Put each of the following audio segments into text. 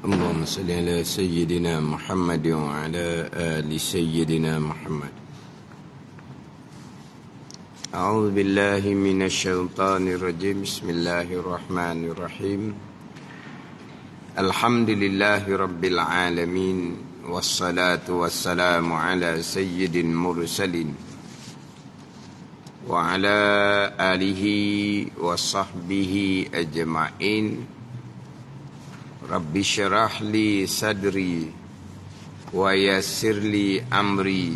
اللهم صل على سيدنا محمد وعلى آل سيدنا محمد. أعوذ بالله من الشيطان الرجيم. بسم الله الرحمن الرحيم. الحمد لله رب العالمين، والصلاة والسلام على سيد المرسلين وعلى آله وصحبه أجمعين. رب اشرح لي صدري ويسر لي أمري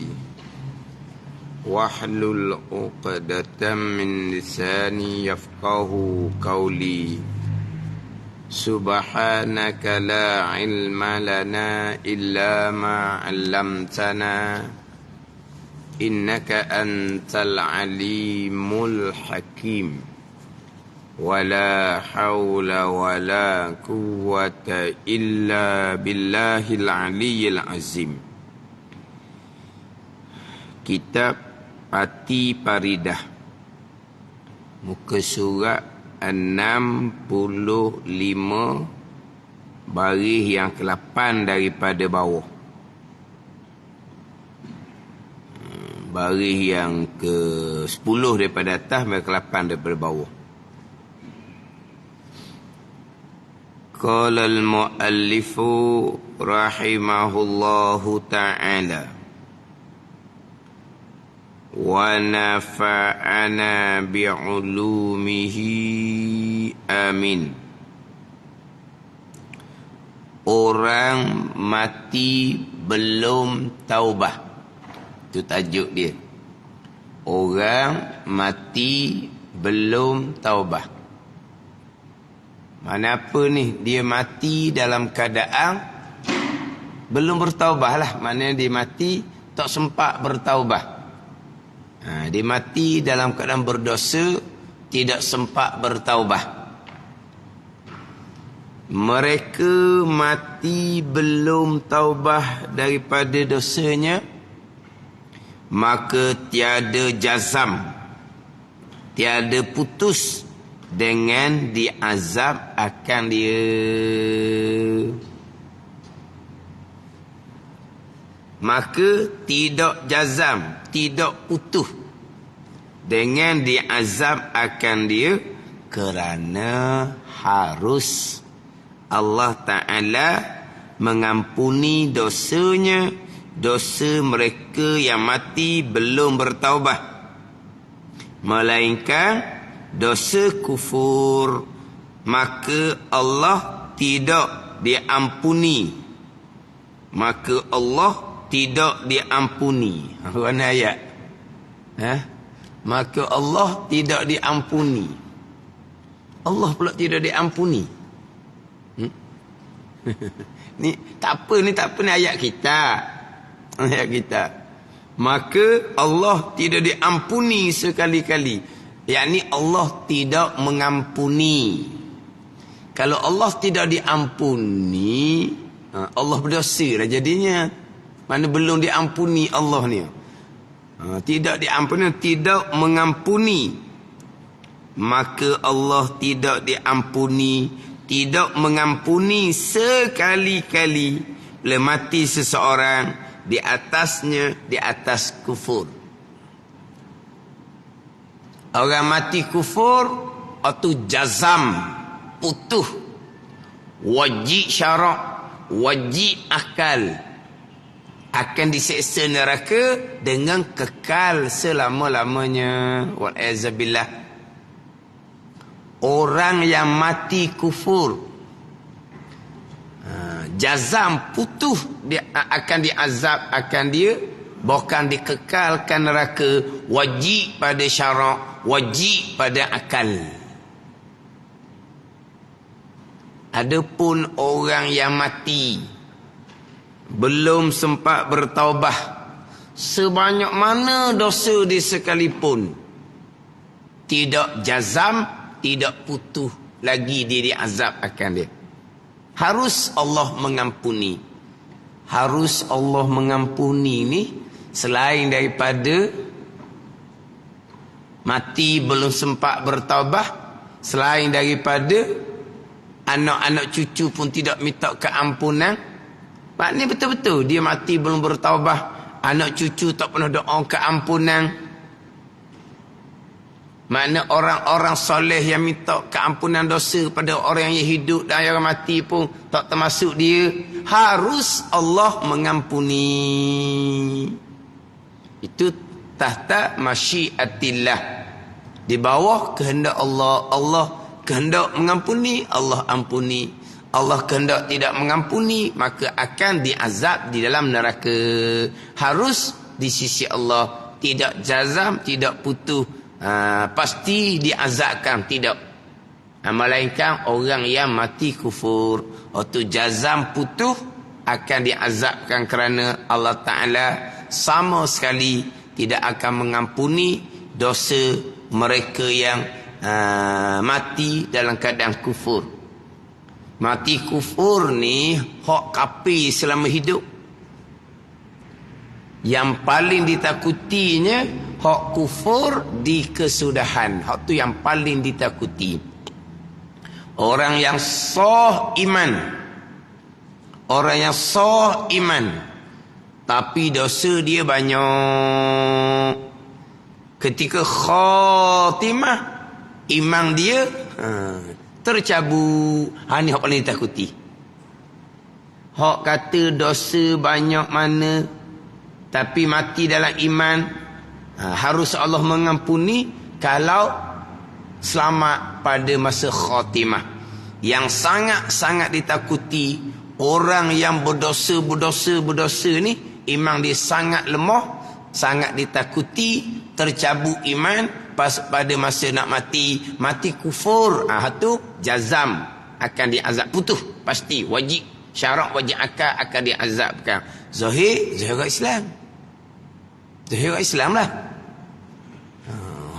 واحلل عقدة من لساني يفقه قولي. سبحانك لا علم لنا إلا ما علمتنا إنك أنت العليم الحكيم. ولا حول ولا قوة إلا بالله العلي العظيم. Kitab Pati Paridah, muka surat 65, baris yang ke-8 daripada bawah. Baris yang ke-10 daripada atas, baris ke-8 daripada bawah. Qala al-muallifu rahimahullahu ta'ala wa nafa'ana bi'ulumihi amin. Orang mati belum taubah, itu tajuk dia. Orang mati belum taubah. Mana apa ni? Dia mati dalam keadaan belum bertaubah lah. Maknanya dia mati tak sempat bertaubah. Dia mati dalam keadaan berdosa, tidak sempat bertaubah. Mereka mati belum taubah daripada dosanya, maka tiada jazam, tiada putus dengan diazab akan dia. Maka tidak jazam, tidak putus dengan diazab akan dia, kerana harus Allah Ta'ala mengampuni dosanya, dosa mereka yang mati belum bertaubat, melainkan dosa kufur, maka Allah tidak diampuni. Maka Allah tidak diampuni. Mana ayat? Maka Allah tidak diampuni. Allah pula tidak diampuni. Ni tak apa ni ayat kita. Ayat kita. Maka Allah tidak diampuni sekali-kali. Yakni Allah tidak mengampuni. Kalau Allah tidak diampuni, Allah berdosa lah jadinya. Mana belum diampuni Allah ni. Tidak diampuni, tidak mengampuni. Maka Allah tidak diampuni, tidak mengampuni sekali-kali bila mati seseorang di atas kufur. Orang mati kufur atau jazam, putuh, wajib syarak, wajib akal, akan diseksa neraka dengan kekal selama-lamanya. Wal'azabillah. Orang yang mati kufur, jazam, putuh, dia akan diazab akan dia, bukan dikekalkan neraka, wajib pada syarak, wajib pada akal. Adapun orang yang mati belum sempat bertaubah, sebanyak mana dosa dia sekalipun, tidak jazam, tidak putuh lagi dia diazab akan dia. Harus Allah mengampuni. Harus Allah mengampuni ni selain daripada mati belum sempat bertaubat, selain daripada anak-anak cucu pun tidak minta keampunan, maknanya betul-betul dia mati belum bertaubah. Anak cucu tak pernah doa keampunan. Makna orang-orang soleh yang minta keampunan dosa pada orang yang hidup dan yang mati pun tak termasuk dia. Harus Allah mengampuni. Itu tahta masyiatillah. Di bawah kehendak Allah. Allah kehendak mengampuni, Allah ampuni. Allah kehendak tidak mengampuni, maka akan diazab di dalam neraka. Harus di sisi Allah. Tidak jazam, tidak putus. Pasti diazabkan, tidak. Melainkan orang yang mati kufur, waktu jazam putus akan diazabkan kerana Allah Ta'ala sama sekali tidak akan mengampuni dosa mereka yang mati dalam keadaan kufur. Mati kufur ni hak kafir selama hidup. Yang paling ditakutinya hak kufur di kesudahan. Hak tu yang paling ditakuti. Orang yang sah iman. Orang yang sah iman. Tapi dosa dia banyak. Ketika khatimah, iman dia tercabut. Ni hak paling ditakuti. Hak kata dosa banyak mana, tapi mati dalam iman, harus Allah mengampuni kalau selamat pada masa khatimah. Yang sangat-sangat ditakuti orang yang berdosa ni, iman dia sangat lemah, sangat ditakuti, tercabut iman pada masa nak mati kufur. Tu jazam akan diazab, putus pasti, wajib syarak, wajib akal akan diazabkan. Zahir Islam. Zahir Islam lah.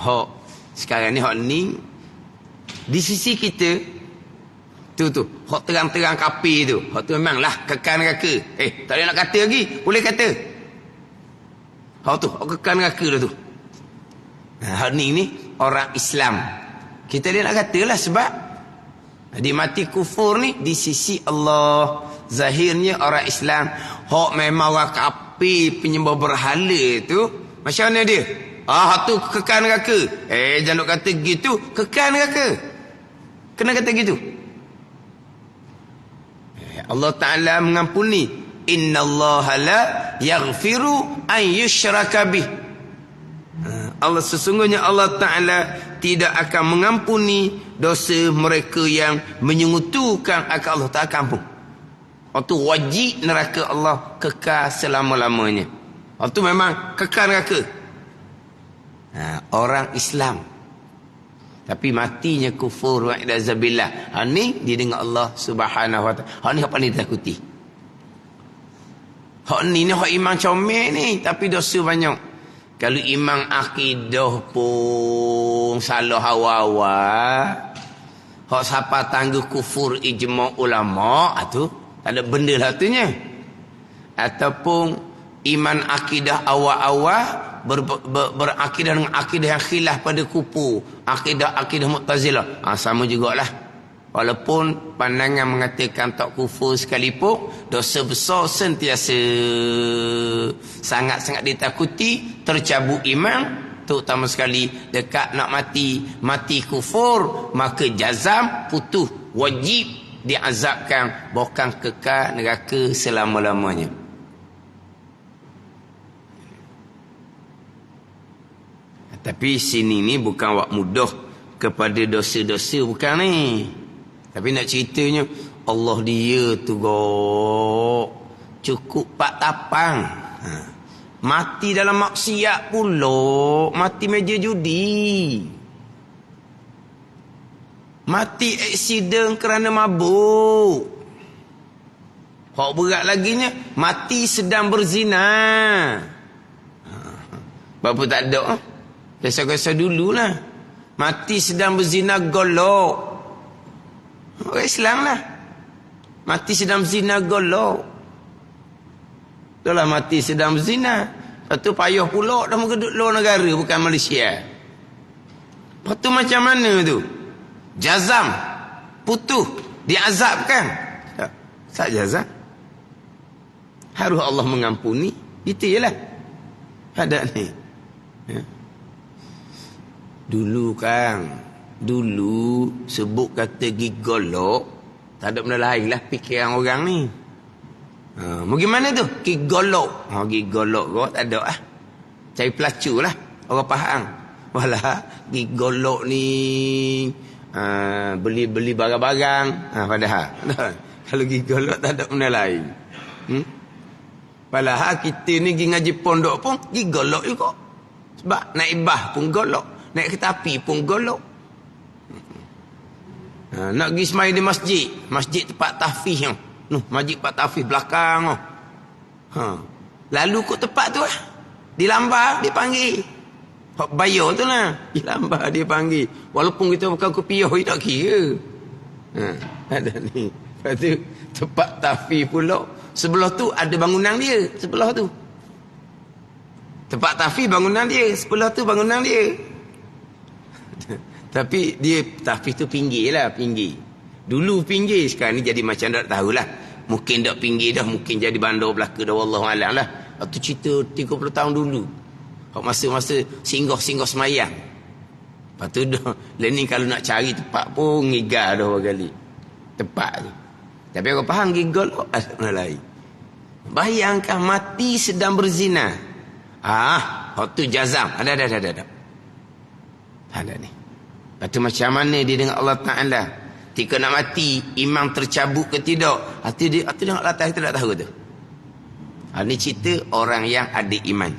Hak sekarang ni, hak ni di sisi kita tu hak terang-terang kafir tu, hak tu memanglah kekal neraka. Tak boleh nak kata lagi, boleh kata hak tu hak kekal neraka dah tu. Hak ni orang Islam kita dia nak katalah, sebab dia mati kufur ni di sisi Allah. Zahirnya orang Islam. Hak memang orang kafir penyembah berhala tu, macam mana dia? Tu kekal neraka. Jangan kata gitu, kekal neraka. Kena kata gitu. Allah Ta'ala mengampuni. Innallaha la yaghfiru an yushraka bih. Allah, sesungguhnya Allah Ta'ala tidak akan mengampuni dosa mereka yang menyekutukan akan Allah. Tak akan ampun. Waktu wajib neraka Allah kekal selama-lamanya. Waktu memang kekal neraka. Orang Islam tapi matinya kufur wa'idzabillah. Ni didengar Allah Subhanahu wa ta'ala. Ni apa ni ditakuti? Ni hak iman comel ni, tapi dosa banyak. Kalau iman akidah pun salah awal-awal, hak siapa tangguh kufur ijma' ulama, tu tak ada benda lah tunya. Ataupun iman akidah awal-awal berakidah dengan akidah yang khilaf pada kupu, akidah Mu'tazilah, sama jugalah. Walaupun pandangan mengatakan tak kufur sekalipun, dosa besar sentiasa sangat-sangat ditakuti, tercabut iman, terutama sekali dekat nak mati kufur, maka jazam putus, wajib diazabkan, bukan kekal neraka selama-lamanya. Tapi sini ni bukan wak mudah kepada dosa-dosa, bukan ni. Tapi nak ceritanya, Allah dia tu cukup pak tapang. Mati dalam maksiat pula, mati meja judi, mati aksiden kerana mabuk. Hak berat laginya, mati sedang berzina. Bapa tak ada. Biasa-biasa dululah. Mati sedang berzina golok. Orang Islam lah. Mati sedang berzina golok. Itulah mati sedang berzina. Lepas tu payah pula dah muka duduk luar negara, bukan Malaysia. Lepas tu macam mana tu? Jazam. Putus. Diazabkan. Tak jazab. Harus Allah mengampuni. Itu je lah. Ada ni. Ya. Dulu sebut kata gigolok, tak ada benda lain lah fikiran orang ni. Bagaimana tu? Gigolok. Gigolok kau tak ada lah. Cari pelacu lah. Orang faham. Walah, gigolok ni beli barang-barang. Padahal kalau gigolok tak ada benda lain. Padahal kita ni pergi ngaji pondok pun gigolok juga. Sebab naik bah pun golok. Naik kereta api pun golok. Nak pergi semai di masjid. Masjid tempat tahfiz. Masjid tempat tahfiz belakang. Lalu kot tempat tu lah. Dilambar, dipanggil. Hak bayar tu lah. Dilambar, dipanggil. Walaupun kita bukan kopiah, tak kira. Ada ni. Lepas tu, tempat tahfiz pula. Sebelah tu ada bangunan dia. Sebelah tu. Tempat tahfiz bangunan dia. Sebelah tu bangunan dia. Tapi dia tahfiz tu pinggir lah, pinggir. Dulu pinggir, sekarang ni jadi macam tak tahulah. Mungkin tak pinggir dah, mungkin jadi bandar belaka dah, wallahualam lah. Itu cerita 30 tahun dulu. Masa-masa singgah-singgah semayang. Lepas tu dah, ni kalau nak cari tempat pun ngigar dah berapa kali. Tempat tu. Tapi aku faham gigol ada lain. Bayangkan mati sedang berzina. Waktu jazam. Ada. Ada ni. Lepas tu macam mana dia dengan Allah Ta'ala? Ketika nak mati, imam tercabut ke tidak? Hati dia nak latah, kita tak tahu tu. Ini cerita orang yang ada iman.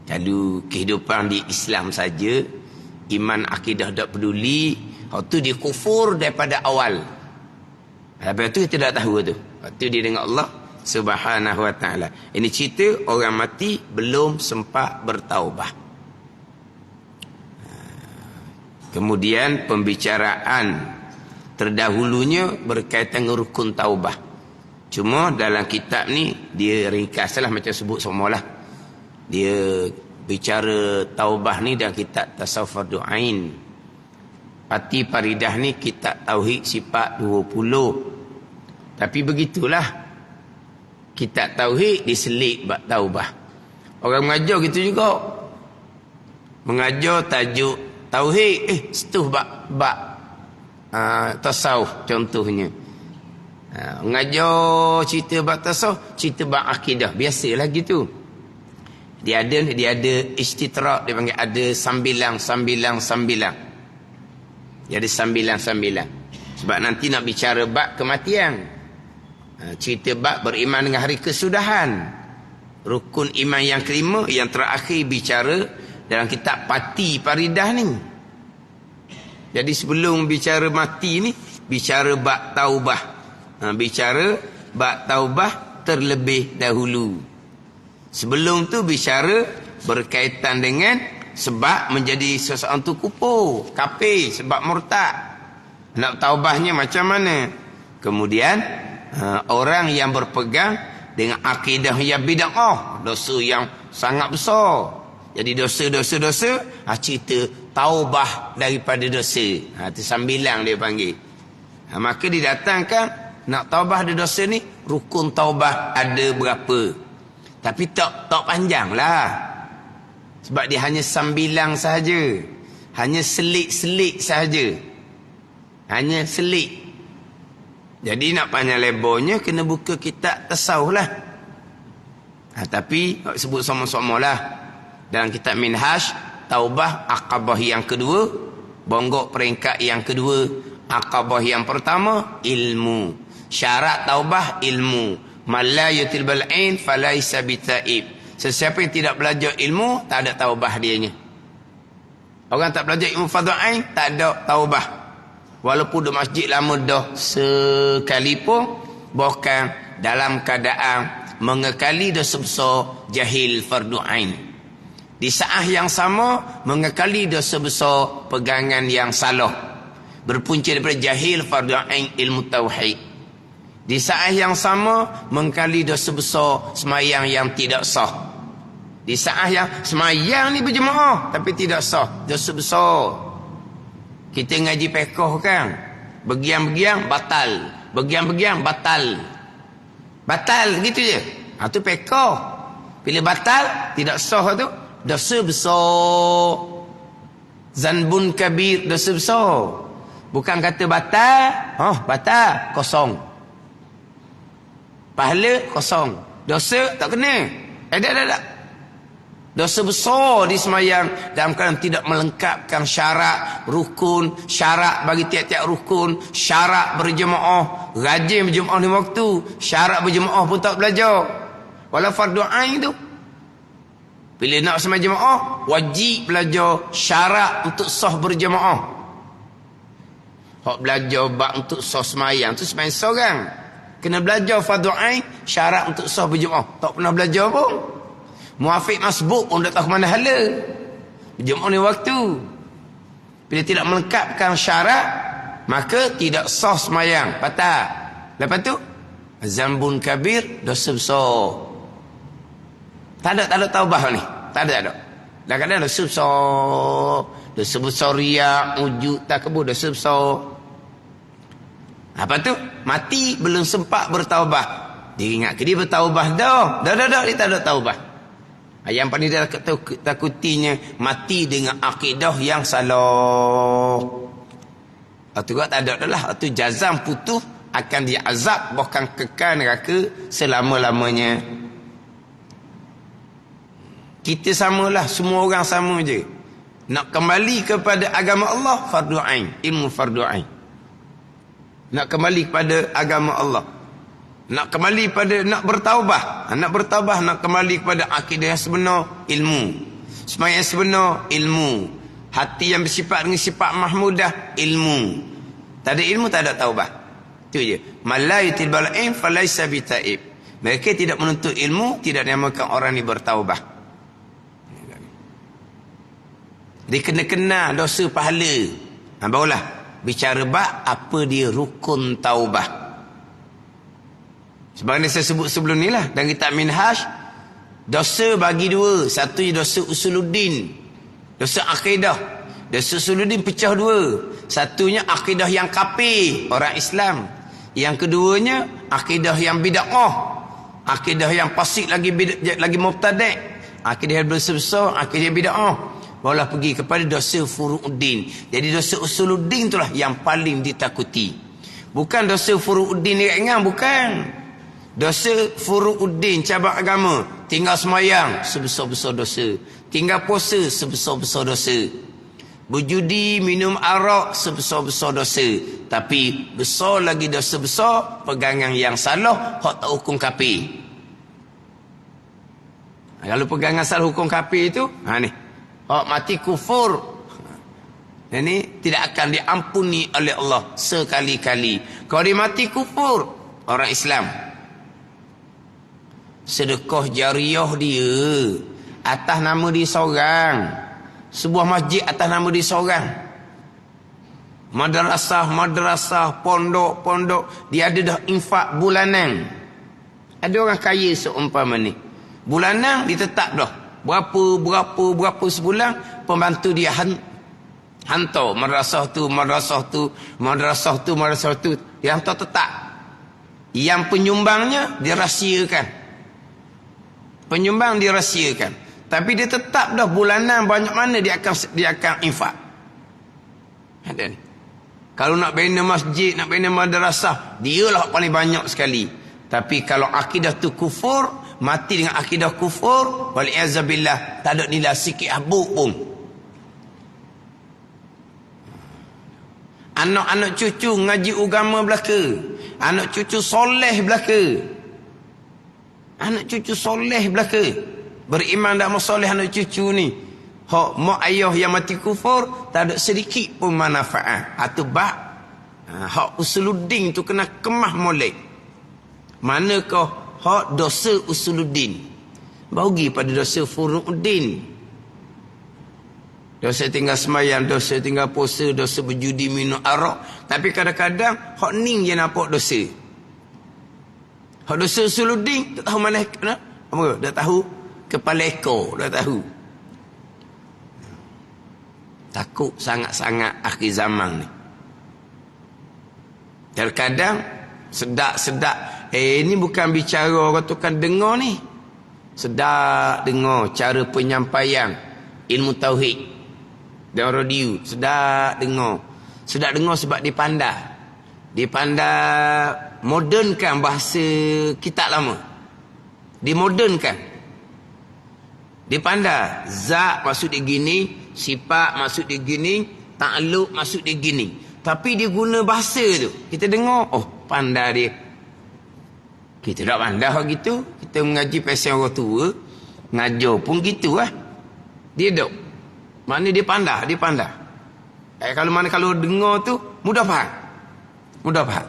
Kalau kehidupan di Islam saja, iman akidah tak peduli, waktu dia kufur daripada awal. Lepas tu kita tak tahu tu. Waktu dia dengan Allah Subhanahu Wa Ta'ala. Ini cerita orang mati belum sempat bertaubah. Kemudian pembicaraan terdahulunya berkaitan dengan rukun taubah. Cuma dalam kitab ni dia ringkaslah macam sebut semualah. Dia bicara taubah ni dalam kitab Tasawuf Fardu Ain. Pati Paridah ni kitab Tauhid sifat 20. Tapi begitulah. Kitab Tauhid diselit bab taubah. Orang mengajar gitu juga. Mengajar tajuk Tauhid, setuh bab tasawuf contohnya. Mengajar cerita bab tasawuf, cerita bab akidah, biasalah gitu. Dia ada istitrak, dia panggil ada sambilang. Dia ada sambilang. Sebab nanti nak bicara bab kematian. Cerita bab beriman dengan hari kesudahan. Rukun iman yang kelima, yang terakhir bicara dalam kitab Pati Paridah ni. Jadi sebelum bicara mati ni, bicara bab taubah. Bicara bab taubah terlebih dahulu. Sebelum tu bicara berkaitan dengan sebab menjadi seseorang tu kufur, kafir, sebab murtad. Nak taubahnya macam mana? Kemudian orang yang berpegang dengan akidah yang bid'ah, dosa yang sangat besar. Jadi dosa, cerita taubah daripada dosa. Itu sambilang dia panggil. Maka didatangkan, nak taubah dari dosa ni, rukun taubah ada berapa. Tapi tak panjang lah. Sebab dia hanya sambilang sahaja. Hanya selik-selik sahaja. Hanya selik. Jadi nak panjang lebarnya, kena buka kitab tasawuf lah. Tapi sebut sama-sama lah. Dalam kitab Minhaj, taubah akabah yang kedua, bonggok peringkat yang kedua. Akabah yang pertama, ilmu. Syarat taubah, ilmu. Man la yutil bal'in falaisa bitaib. Sesiapa yang tidak belajar ilmu, tak ada taubah dianya. Orang tak belajar ilmu fardhu ain, tak ada taubah. Walaupun di masjid lama dah sekalipun, bukan dalam keadaan mengekali dosa besar jahil fardhu ain. Di saat yang sama mengekali dosa besar pegangan yang salah, berpunca daripada jahil fardhu ain ilmu tauhid. Di saat yang sama mengekali dosa besar semayang yang tidak sah. Di saat yang semayang ni berjemaah tapi tidak sah, dosa besar. Kita ngaji fiqh kan, Bergiang-bergiang batal. Bergiang-bergiang batal. Batal gitu je. Tu peko. Bila batal tidak sah tu dosa besar. Zanbun kabir, dosa besar. Bukan kata batal, batal kosong. Pahala kosong. Dosa tak kena. Tak. Dosa besar di semayang dalam keadaan tidak melengkapkan syarat rukun, syarat bagi tiap-tiap rukun, syarat berjemaah, rajin berjemaah di waktu, syarat berjemaah pun tak belajar. Walau fardu ain tu. Bila nak sembahyang jemaah, wajib belajar syarat untuk sah berjemaah. Hak belajar bab untuk sah sembahyang tu sembahyang seorang. Kena belajar fardu ain, syarat untuk sah berjemaah. Tak pernah belajar pun. Muafiq masbuk pun tak tahu mana hala. Berjemaah ni waktu. Bila tidak melengkapkan syarat, maka tidak sah sembahyang, batal. Lepas tu zambun kabir, dosa besar. Tak ada taubah ni. Tak ada. Kadang-kadang dosa besar. Dosa besar riak, wujud, takabur, dosa besar. Apa tu? Mati belum sempat bertaubah. Dia ingat ke dia bertaubah dah. Dah, dia tak ada taubah. Yang paling dia takutinya mati dengan akidah yang salah. Itu juga tak ada dah. Itu jazam putus akan diazab bahkan kekal neraka selama-lamanya. Kita samalah, semua orang sama je. Nak kembali kepada agama Allah, fardu ain, ilmu fardu ain. Nak kembali kepada agama Allah. Nak kembali pada, nak bertaubah. Nak kembali kepada akidah yang sebenar, ilmu. Sembahyang yang sebenar, ilmu. Hati yang bersifat dengan sifat mahmudah, ilmu. Tak ada ilmu, tak ada taubah. Itu je. Malayatil bala'in falaysa bita'ib. Mereka tidak menuntut ilmu, tidak dinamakan orang ini bertaubah. Dia kena dosa pahala. Barulah bicara bab apa dia rukun taubah. Sebagaimana saya sebut sebelum ni lah, dan kitab Minhaj, dosa bagi dua. Satu dosa usuluddin, dosa akidah. Dosa usuluddin pecah dua. Satunya akidah yang kafir, orang Islam. Yang keduanya akidah yang bid'ah, akidah yang fasik, lagi mubtadi', akidah yang besar, akidah bid'ah. Barulah pergi kepada dosa furu'uddin. Jadi dosa usuluddin itulah yang paling ditakuti. Bukan dosa furu'uddin ringan, bukan. Dosa furu'uddin, cabang agama. Tinggal semayang, sebesar-besar dosa. Tinggal puasa, sebesar-besar dosa. Berjudi, minum arak, sebesar-besar dosa. Tapi besar lagi dosa besar, pegangan yang salah, hak tak hukum kafir. Kalau pegangan salah hukum kafir itu, ni. Hak mati kufur. Ini tidak akan diampuni oleh Allah sekali-kali. Kalau dia mati kufur, orang Islam, sedekah jariah dia atas nama dia seorang, sebuah masjid atas nama dia seorang, madrasah, pondok, dia ada dah infak bulanan. Ada orang kaya seumpama ni, bulanan ditetap dah berapa sebulan, pembantu dia hantar madrasah tu, dia hantar tetap. Yang penyumbangnya dirahsiakan, penyumbang dirahsiakan, tapi dia tetap dah bulanan banyak mana dia akan infak. Ada ni. Kalau nak bina masjid, nak bina madrasah, dialah paling banyak sekali. Tapi kalau akidah tu kufur, mati dengan akidah kufur, wali'azabillah, tak ada nilai sikit habuk pun. Anak-anak cucu ngaji agama belaka, anak cucu soleh belaka, anak cucu soleh belaka, beriman dan soleh anak cucu ni. Hak mak ayah yang mati kufur, tak ada sedikit pun manfaat. Atau hak usuluddin tu kena kemah molek. Manakah hak dosa usuluddin? Bagi pada dosa furu'uddin. Dosa tinggal semayang, dosa tinggal puasa, dosa berjudi, minum arak. Tapi kadang-kadang hak ning je nampak dosa. Hak dosa usuluddin, tak tahu mana, apa? Dah tahu kepala ekor, dah tahu. Takut sangat-sangat akhir zaman ni. Terkadang sedak-sedak. Ini bukan bicara orang tu kan dengar ni. Sedak dengar cara penyampaian ilmu tauhid dan radio. Sedak dengar. Sedak dengar sebab dipandai. Dipandai modernkan bahasa kitab lama. Dimodernkan. Dipandai. Zat maksud dia gini, sifat maksud dia gini, takluk maksud dia gini. Tapi dia guna bahasa tu. Kita dengar, oh pandai dia. Kita tak pandai hak gitu. Kita mengaji pasal orang tua, ngajar pun gitu lah. Dia dok. Mana dia pandai, dia pandai. Kalau dengar tu mudah faham. Mudah faham.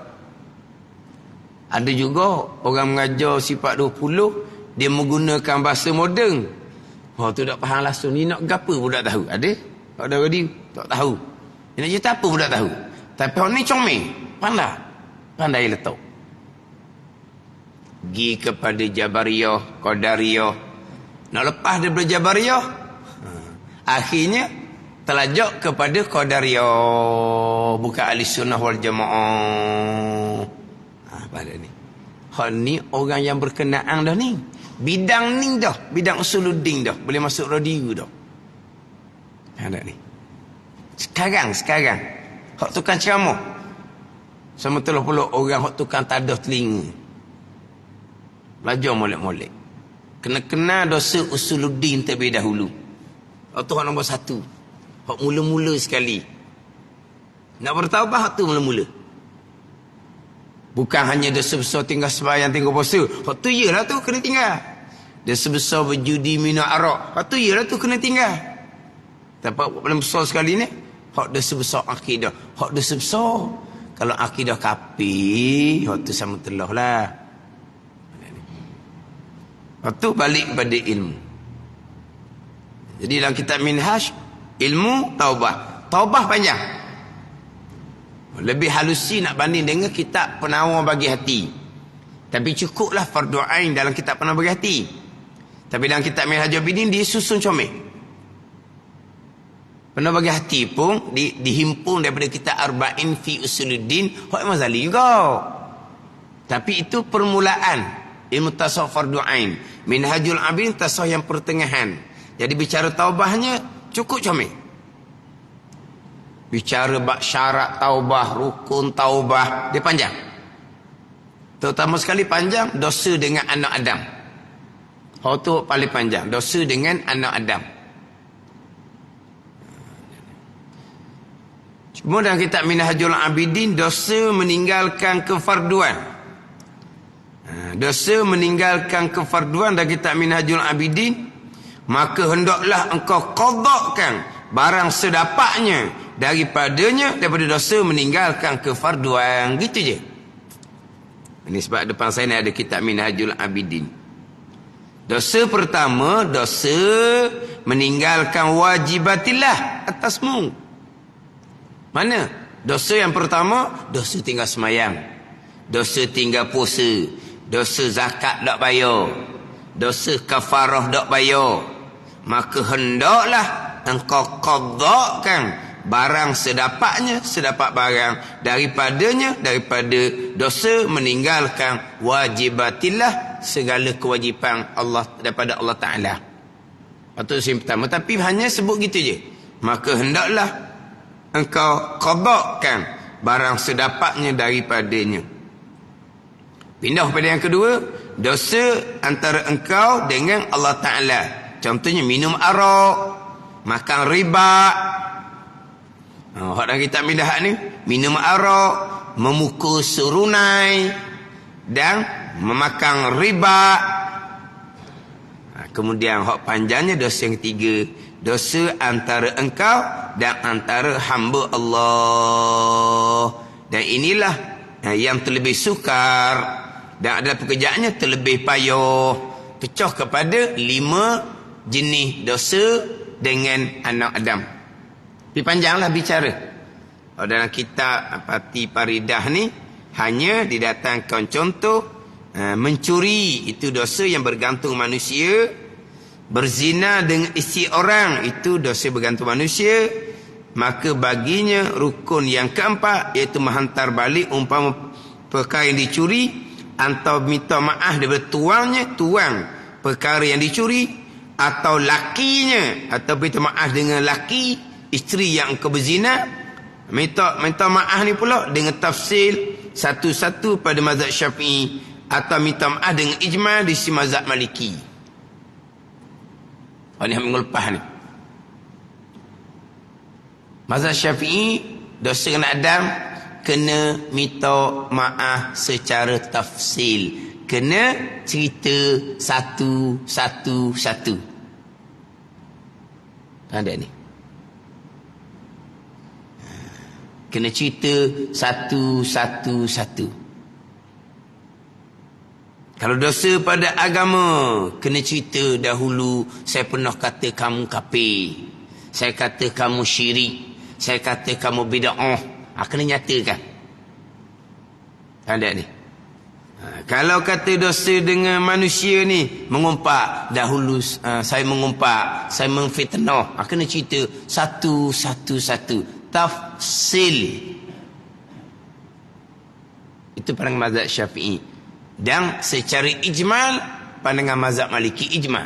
Ada juga orang mengajar sifat 20, dia menggunakan bahasa moden. Oh tu tak faham langsung. Ni nak gapo pun tak tahu. Ada? Ada radio tak tahu. Dia nak cerita apa pun tak tahu. Tapi orang ni comel. Pandai. Pandai letak. Pergi kepada Jabariyah, Qadariyah. Nak lepas daripada Jabariyah, akhirnya terlajak kepada Qadariyah. Bukan ahli sunnah wal jamaah. Pada ni. Hal ni orang yang berkenaan dah ni. Bidang ni dah. Bidang usuluddin dah. Boleh masuk radio dah. Ada ni. Sekarang. Hak tukang ceramah. Sama telah pula orang hak tukang tadah telinga. Belajar molek-molek. Kena kenal dosa usuluddin terlebih dahulu. Hak tu hak nombor 1. Hak mula-mula sekali. Nak bertaubat hak tu mula-mula. Bukan hanya dosa besar tinggal sembahyang, tinggal puasa. Hak tu iyalah tu kena tinggal. Dosa besar berjudi, minum arak. Hak tu iyalah tu kena tinggal. Tapi paling besar sekali ni, hak dosa besar akidah. Hak dosa besar. Kalau akidah kafir, hak tu sama telah lah. Hak tu balik pada ilmu. Jadi dalam kitab Minhaj, ilmu taubah. Taubah panjang. Lebih halusi nak banding dengan kitab penawar bagi hati. Tapi cukuplah fardu ain dalam kitab penawar bagi hati. Tapi dalam kitab Minhajul Abidin dia susun comel. Penawar bagi hati pun dihimpun daripada kitab Arba'in fi Usuluddin Hak Imam Ghazali juga. Tapi itu permulaan ilmu tasawuf fardu ain. Minhajul Abidin tasawuf yang pertengahan. Jadi bicara taubahnya cukup comel. Bicara bab syarat taubah, rukun taubah, dia panjang. Terutama sekali panjang dosa dengan anak Adam. Hal tu paling panjang, dosa dengan anak Adam. Cuma dalam kitab Minhajul Abidin, dosa meninggalkan kefarduan. Dosa meninggalkan kefarduan dalam kitab Minhajul Abidin, maka hendaklah engkau qadakkan barang sedapatnya daripada dosa meninggalkan kefarduan. Gitu je. Ini sebab depan saya ni ada kitab Minhajul Abidin. Dosa pertama, dosa meninggalkan wajibatillah atasmu. Mana? Dosa yang pertama, dosa tinggal semayang, dosa tinggal puasa, dosa zakat tak bayar, dosa kafarah tak bayar. Maka hendaklah engkau qadakkan barang sedapatnya, sedapat barang daripada dosa meninggalkan wajibatillah, segala kewajipan Allah daripada Allah Ta'ala. Itu yang pertama. Tapi hanya sebut gitu je. Maka hendaklah engkau qadakkan barang sedapatnya daripadanya. Pindah pada yang kedua, dosa antara engkau dengan Allah Ta'ala. Contohnya minum arak, makan riba. Hak dalam kitab Minhaj ni, minum arak, memukul serunai dan memakan riba. Kemudian hak panjangnya dosa yang ketiga, dosa antara engkau dan antara hamba Allah. Dan inilah yang terlebih sukar dan adalah pekerjaannya terlebih payah. Pecah kepada 5 jenis dosa dengan anak Adam. Tapi panjanglah bicara. Dalam kitab Pati Paridah ni hanya didatangkan contoh. Mencuri itu dosa yang bergantung manusia. Berzina dengan isteri orang itu dosa bergantung manusia. maka baginya rukun yang keempat, iaitu menghantar balik umpama perkara yang dicuri, atau minta maaf daripada tuang perkara yang dicuri, atau lakinya, atau minta maaf dengan laki isteri yang engkau berzina. Minta maaf ni pula dengan tafsil satu-satu pada mazhab Syafi'i, atau minta maaf dengan ijma' di si mazhab Maliki. Ini yang mengulpah ni. Mazhab Syafi'i, dosa kena Adam kena minta maaf secara tafsil, kena cerita satu-satu. Ada ni. Kena cerita satu-satu. Kalau dosa pada agama, kena cerita dahulu, saya pernah kata kamu kafir, saya kata kamu syirik, saya kata kamu bid'ah. Kena nyatakan. Ada ni. Kalau kata dosa dengan manusia ni, mengumpat dahulu, saya mengumpat, saya memfitnah, kena cerita satu-satu. Tafsil. Itu pandangan mazhab Syafi'i. Dan secara ijmal, pandangan mazhab Maliki ijmal.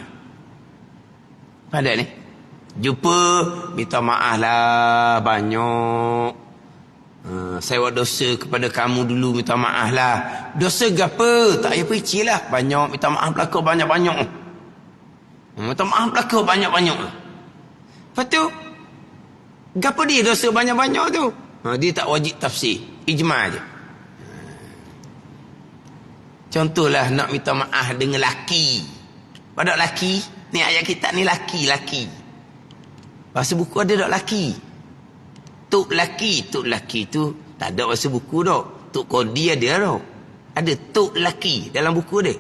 Pada ni, jumpa, minta maaf lah banyak. Saya buat dosa kepada kamu dulu, minta maaf lah. Dosa gapa? Tak payah perci lah. Banyak, minta maaf belakang banyak-banyak. Minta maaf belakang banyak-banyak. Lepas tu, gapa dia dosa banyak-banyak tu? Dia tak wajib tafsir. Ijma' je. Contohlah nak minta maaf dengan laki. Pada laki, ni ayat kitab ni laki. Bahasa buku ada tak laki? Tok laki tu tak ada bahasa buku dok. Tok kodi ada dok. Ada tok laki dalam buku dia.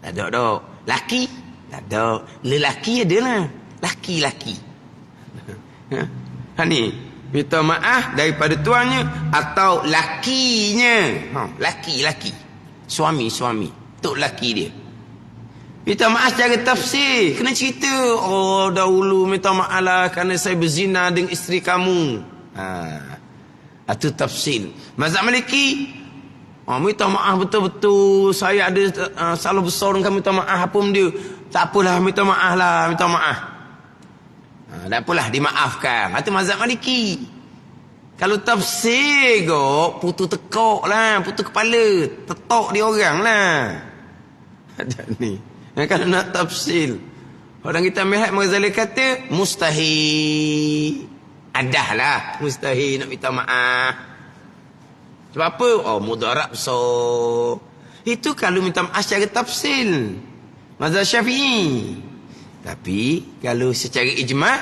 Tak ada dok. Laki tak ada. Lelaki ada lah. Laki. Ni minta maaf daripada tuannya atau lakinya. Laki. Suami. Tok laki dia. Minta maaf secara tafsir. Kena cerita. Oh, dahulu minta maaf lah kerana saya berzina dengan isteri kamu. Itu tafsir. Mazhab Maliki, minta maaf betul-betul. Saya ada salah besar dengan kamu, minta maaf apa dia. Tak apalah, minta maaf. Tak apalah, dimaafkan. Itu mazhab Maliki. Kalau tafsir kok, putus tekok lah, putus kepala, tetok dia orang lah. Ada ni. Kalau nak tafsir, orang kita melihat Ghazali kata mustahil. Adah lah mustahil nak minta maaf. Sebab apa? Mudarat besar. Itu kalau minta maaf secara tafsil mazhab Syafi'i. Tapi kalau secara ijma'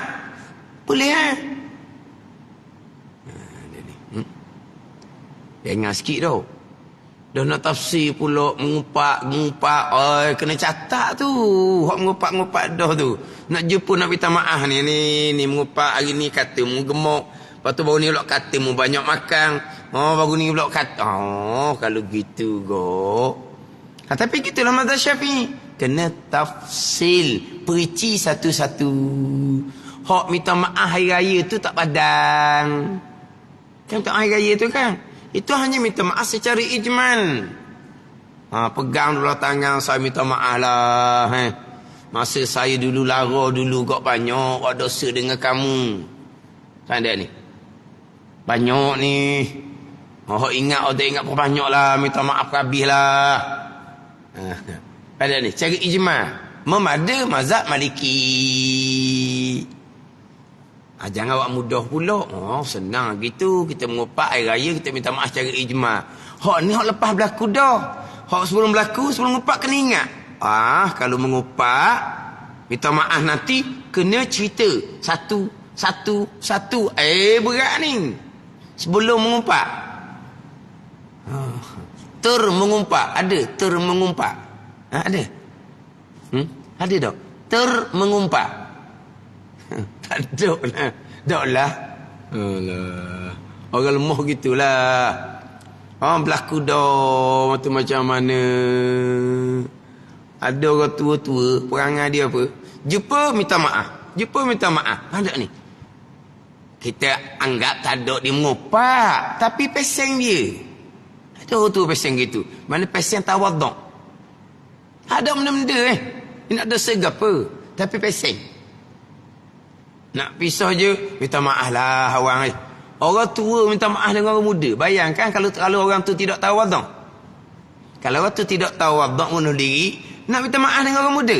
boleh lah. Jangan sikit tau. Dah nak tafsir pula, mengumpat. Kena catat tu. Hak mengumpat dah tu. Nak jumpa nak minta maaf ni mengumpat hari ni kata mu gemuk. Lepas tu baru ni pula kata mu banyak makan. Baru ni pula kata. Kalau gitu kok. Tapi gitulah mazhab Syafi'i. Kena tafsil. Perici satu-satu. Hak minta maaf hari raya tu tak padang. Kan minta hari raya tu kan. Itu hanya minta maaf secara ijmal. Pegang dulu tangan saya minta maaf lah. Masa saya dulu lara dulu kok banyak kok dosa dengan kamu. Kan ada ni. Banyak ni. Ingat tak ingat pun banyak lah. Minta maaf habis lah. Ada ni. Cara ijmal. Memada mazhab Maliki. Jangan awak mudah pula. Senang gitu. Kita mengumpat hari raya, kita minta maaf secara ijma'. Hak ni hak lepas berlaku dah. Hak sebelum berlaku, sebelum mengumpat kena ingat. Kalau mengumpat, minta maaf nanti, kena cerita. Satu. Berat ni. Sebelum mengumpat. Termengumpat. Ada termengumpat. Ada? Ada tak? Termengumpat. Tak ada lah. Tak lah. Alah. Orang lemah gitulah. Berlaku dah. Macam mana. Ada orang tua-tua. Perangai dia apa. Jumpa minta maaf. Ada ni. Kita anggap tak ada dia mengopak, tapi peseng dia. Ada tu peseng gitu. Mana peseng tawaduk. Ada benda-benda Dia nak dosa apa? Tapi peseng. Nak pisah je, minta maaf lah orang Orang tua minta maaf dengan orang muda. Bayangkan kalau orang tu tidak tawaduk. Kalau orang tu tidak tawaduk bunuh diri, nak minta maaf dengan orang muda.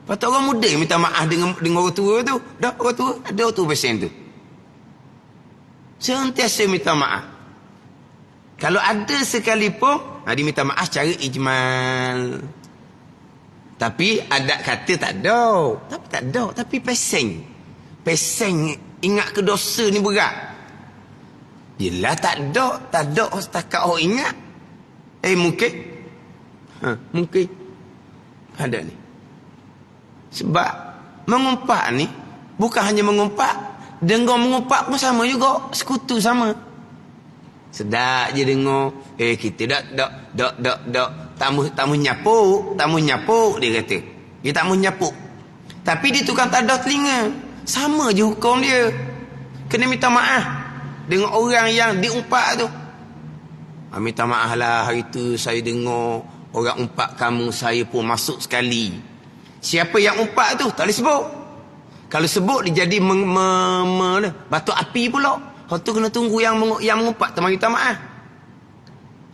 Patut orang muda minta maaf dengan orang tua tu. Dah orang tua, ada tu peseng tu. Sentiasa minta maaf. Kalau ada sekalipun, dia minta maaf secara ijmal. Tapi adat kata tak ada. Tapi peseng. Peseng ingat ke dosa ni berat. Yelah tak ada setakat orang ingat. Mungkin. Mungkin. Ada ni. Sebab mengumpat ni bukan hanya mengumpat, dengar mengumpat pun sama juga, sekutu sama. Sedap je dengar, kita dak tamu nyapuk dia kata. Dia tamu nyapuk. Tapi dia tukang tak ada telinga. Sama je hukum dia. Kena minta maaf dengan orang yang diumpat tu. Minta maaf lah, hari tu saya dengar orang umpat kamu, saya pun masuk sekali. Siapa yang umpat tu tak boleh sebut. Kalau sebut dia jadi batu api pula. Hal tu kena tunggu yang mengumpat tu minta maaf.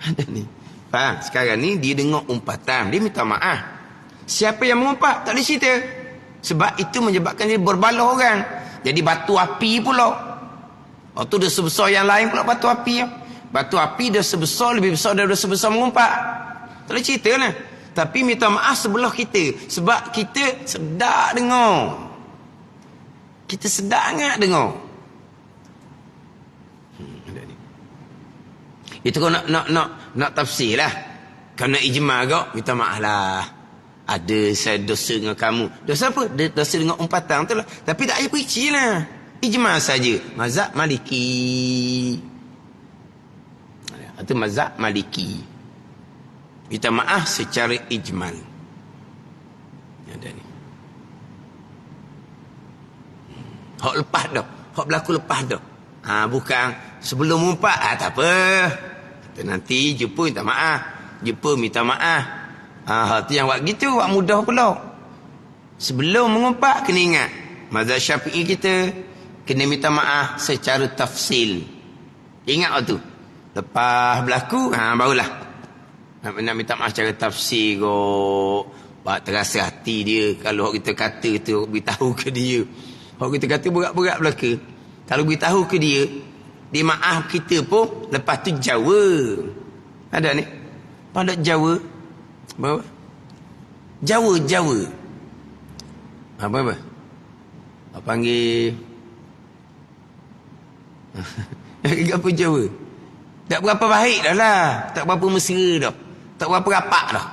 Ada ni. Faham? Sekarang ni dia dengar umpatan, dia minta maaf. Siapa yang mengumpat tak boleh cerita. Sebab itu menyebabkan dia berbalah orang. Jadi batu api pula. Hal tu dosa besar yang lain pula batu api. Batu api dosa besar lebih besar daripada dosa besar mengumpat. Tak boleh cerita lah. Tapi minta maaf sebelah kita. Sebab kita sedap dengar. Kita sedap sangat dengar. Itu kau nak tafsir lah. Kalau nak ijma' kau, minta maaf lah. Ada saya dosa dengan kamu. Dosa apa? Dosa dengan umpatan tu lah. Tapi tak payah perici lah. Ijma' saja. Mazhab Maliki. Itu mazhab Maliki. Minta maaf secara ijmal. Ada ni. Hak lepas dah. Hak berlaku lepas dah. Bukan sebelum mengumpat. Tak apa. Kita nanti jumpa minta maaf. Jumpa minta maaf. Hal tu yang buat gitu, buat mudah pula. Sebelum mengumpat kena ingat. Mazhab Syafi'i kita kena minta maaf secara tafsil. Ingat tu. Lepas berlaku, barulah nak minta maaf secara tafsir kot. Terasa hati dia. Kalau kita kata tu, beritahu ke dia. Kalau kita kata berat-berat belaka. Kalau beritahu ke dia, dia maaf kita pun, lepas tu Jawa. Ada ni? Pada Jawa. Apa? Jawa. Apa? Apa panggil? Apa Jawa? Tak berapa baik dah lah. Tak berapa mesra dah. Tak berapa rapat dah.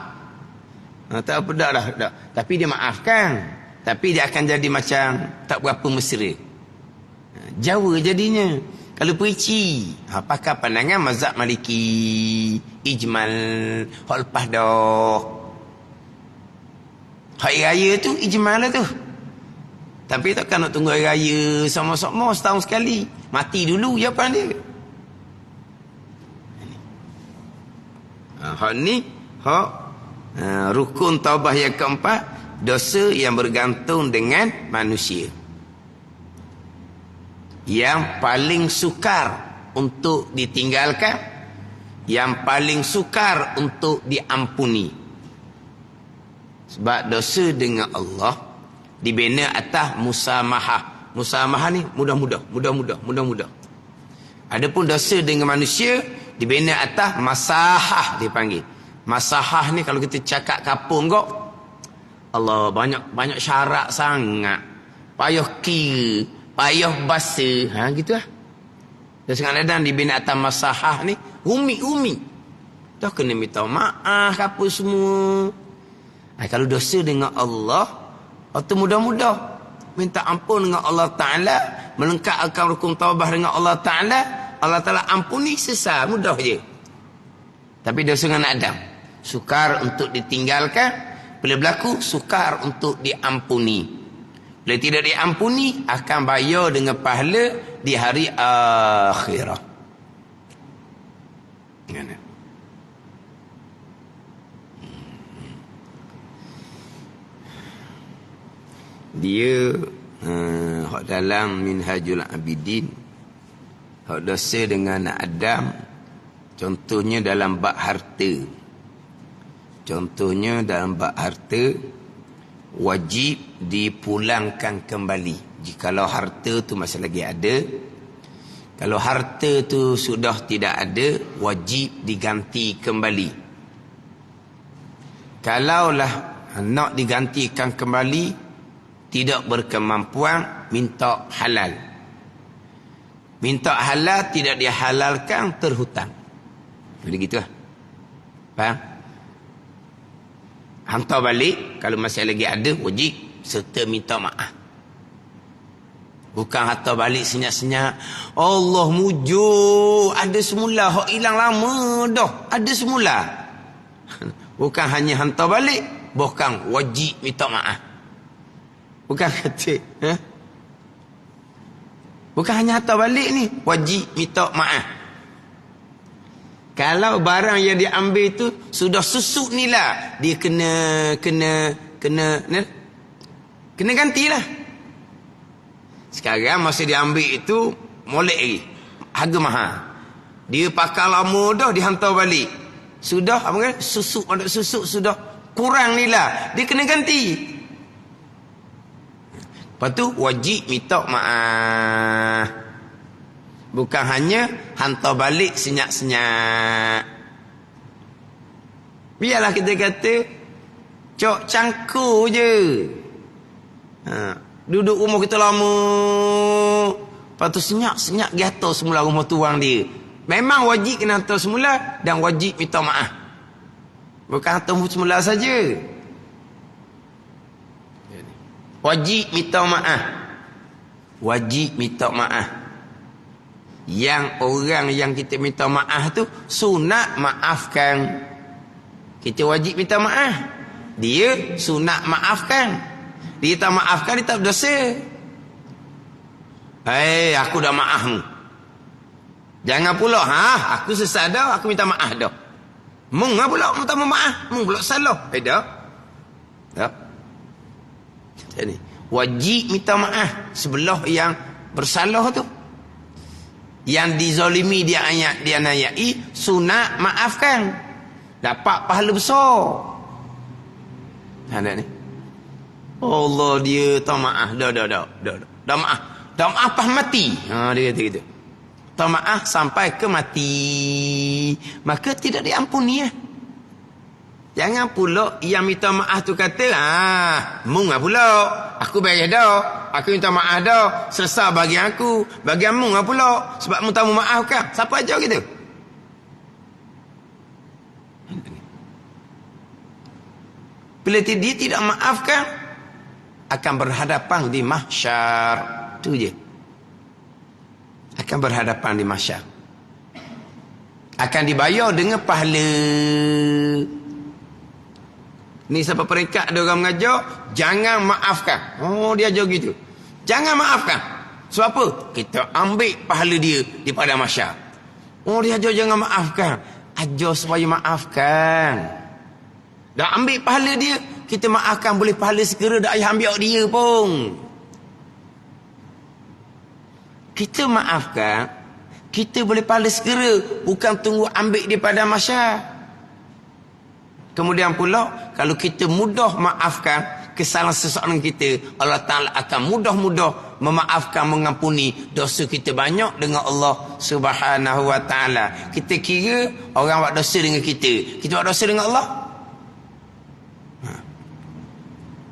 Tak apa dah lah. Tapi dia maafkan. Tapi dia akan jadi macam tak berapa mesra. Jawa jadinya. Kalau perici, pakai pandangan mazhab Maliki, ijmal, hak lepas dah. Hari raya tu ijmal lah tu. Tapi takkan nak tunggu hari raya sama-sama setahun sekali. Mati dulu jawapan dia. Hak ni, hak rukun taubah yang keempat, dosa yang bergantung dengan manusia. Yang paling sukar untuk ditinggalkan, yang paling sukar untuk diampuni. Sebab dosa dengan Allah dibina atas musamahah. Musamahah ni mudah-mudah. Adapun dosa dengan manusia dibina atas masahah dipanggil. Masahah ni kalau kita cakap kapung kok, Allah banyak syarat sangat. Payah kira, payah basa, gitu lah. Dan kadang-kadang dibina atas masahah ni umi. Dah kena minta maaf apa semua. Kalau dosa dengan Allah, itu mudah-mudah. Minta ampun dengan Allah Ta'ala, melengkapkan rukun taubah dengan Allah Ta'ala, Allah Ta'ala ampuni sesat, mudah je. Tapi dosa dengan Adam, sukar untuk ditinggalkan. Bila berlaku, sukar untuk diampuni. Bila tidak diampuni, akan bayar dengan pahala di hari akhirat. Dia dalam Minhajul Abidin, dosa dengan anak Adam, contohnya dalam bab harta. Contohnya dalam bab harta, wajib dipulangkan kembali. Jikalau harta tu masih lagi ada. Kalau harta tu sudah tidak ada, wajib diganti kembali. Kalaulah nak digantikan kembali, tidak berkemampuan, minta halal. Minta halal, tidak dihalalkan, terhutang. Jadi gitu lah. Faham? Hantar balik, kalau masih lagi ada, wajib serta minta maaf. Bukan hantar balik senyap-senyap. Allah mujur, ada semula, hak hilang lama dah, ada semula. Bukan hanya hantar balik, bahkan wajib minta maaf. Bukan kata, bukan hanya hantar balik ni, wajib minta maaf. Kalau barang yang diambil itu sudah susuk ni lah, dia kena gantilah. Sekarang masa diambil itu molek lagi, harga mahal. Dia pakai lama dah, dihantar balik. Sudah apa kan? Susuk sudah kurang ni lah, dia kena ganti. Lepas tu wajib minta maaf. Bukan hanya hantar balik senyap-senyap. Biarlah kita kata cok cangkur je. Duduk rumah kita lama, lepas tu senyap-senyap gatal semula rumah tuang dia. Memang wajib kena hantar semula dan wajib minta maaf. Bukan hantar semula saja. Wajib minta maaf. Wajib minta maaf. Yang orang yang kita minta maaf tu sunat maafkan. Kita wajib minta maaf. Dia sunat maafkan. Dia tak maafkan, dia tak berdosa. Aku dah maafmu. Jangan pula, aku sesat dah, aku minta maaf dah. Mung pula minta maaf, mung pula salah. Dah. Dah. Jadi, wajib minta maaf sebelah yang bersalah tu. Yang dizalimi dia ayai, sunat maafkan, dapat pahala besar. Ada ni. Allah, dia tak maaf, dah maaf pas mati. Dia kata gitu. Tak maaf sampai ke mati, maka tidak diampuni ya. Jangan pula yang minta maaf tu kata, mung pula, aku bayar dah, aku minta maaf dah, selesai bagi aku, bagian mung pula, sebab mung tak mau maafkan. Siapa aja gitu? Bila dia tidak maafkan, akan berhadapan di mahsyar. Tu je. Akan berhadapan di mahsyar. Akan dibayar dengan pahala. Ni siapa peringkat ada orang mengajar, jangan maafkan. Dia ajar gitu. Jangan maafkan. Sebab apa? Kita ambil pahala dia di pada mahsyar. Dia ajar jangan maafkan. Ajar supaya maafkan. Dah ambil pahala dia, kita maafkan, boleh pahala segera, dah ayah ambil dia pun. Kita maafkan, kita boleh pahala segera, bukan tunggu ambil dia pada mahsyar. Kemudian pula, kalau kita mudah maafkan kesalahan seseorang kita, Allah Ta'ala akan mudah-mudah memaafkan, mengampuni dosa kita banyak dengan Allah Subhanahu Wa Ta'ala. Kita kira orang buat dosa dengan kita buat dosa dengan Allah.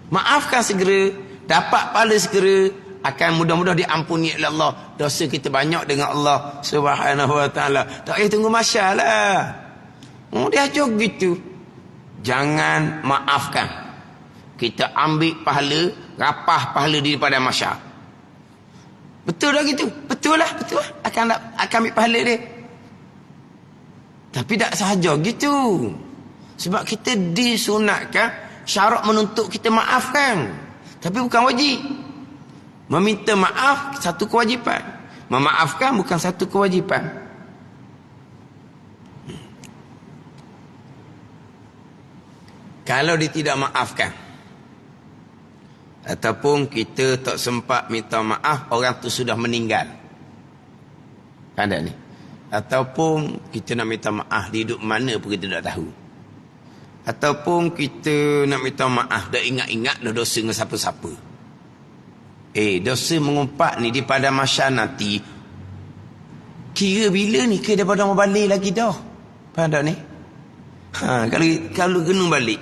Maafkan segera, dapat pahala segera, akan mudah-mudah diampuni oleh Allah. Dosa kita banyak dengan Allah Subhanahu Wa Ta'ala. Tak payah tunggu mahsyar lah. Dia ajar gitu. Jangan maafkan. Kita ambil pahala, rapah pahala daripada mahsyar. Betul dah gitu? Betul lah. Akan ambil pahala dia. Tapi tak sahaja gitu. Sebab kita disunatkan, syarat menuntut kita maafkan. Tapi bukan wajib. Meminta maaf satu kewajipan. Memaafkan bukan satu kewajipan. Kalau dia tidak maafkan, ataupun kita tak sempat minta maaf, orang tu sudah meninggal. Ada ni. Ataupun kita nak minta maaf, dia duduk mana pun kita tak tahu. Ataupun kita nak minta maaf, dah ingat-ingat dah dosa dengan siapa-siapa. Dosa mengumpat ni di pada masyarakat nanti. Kira bila ni ke daripada mau balik lagi dah. Pada ni. Kalau kena balik.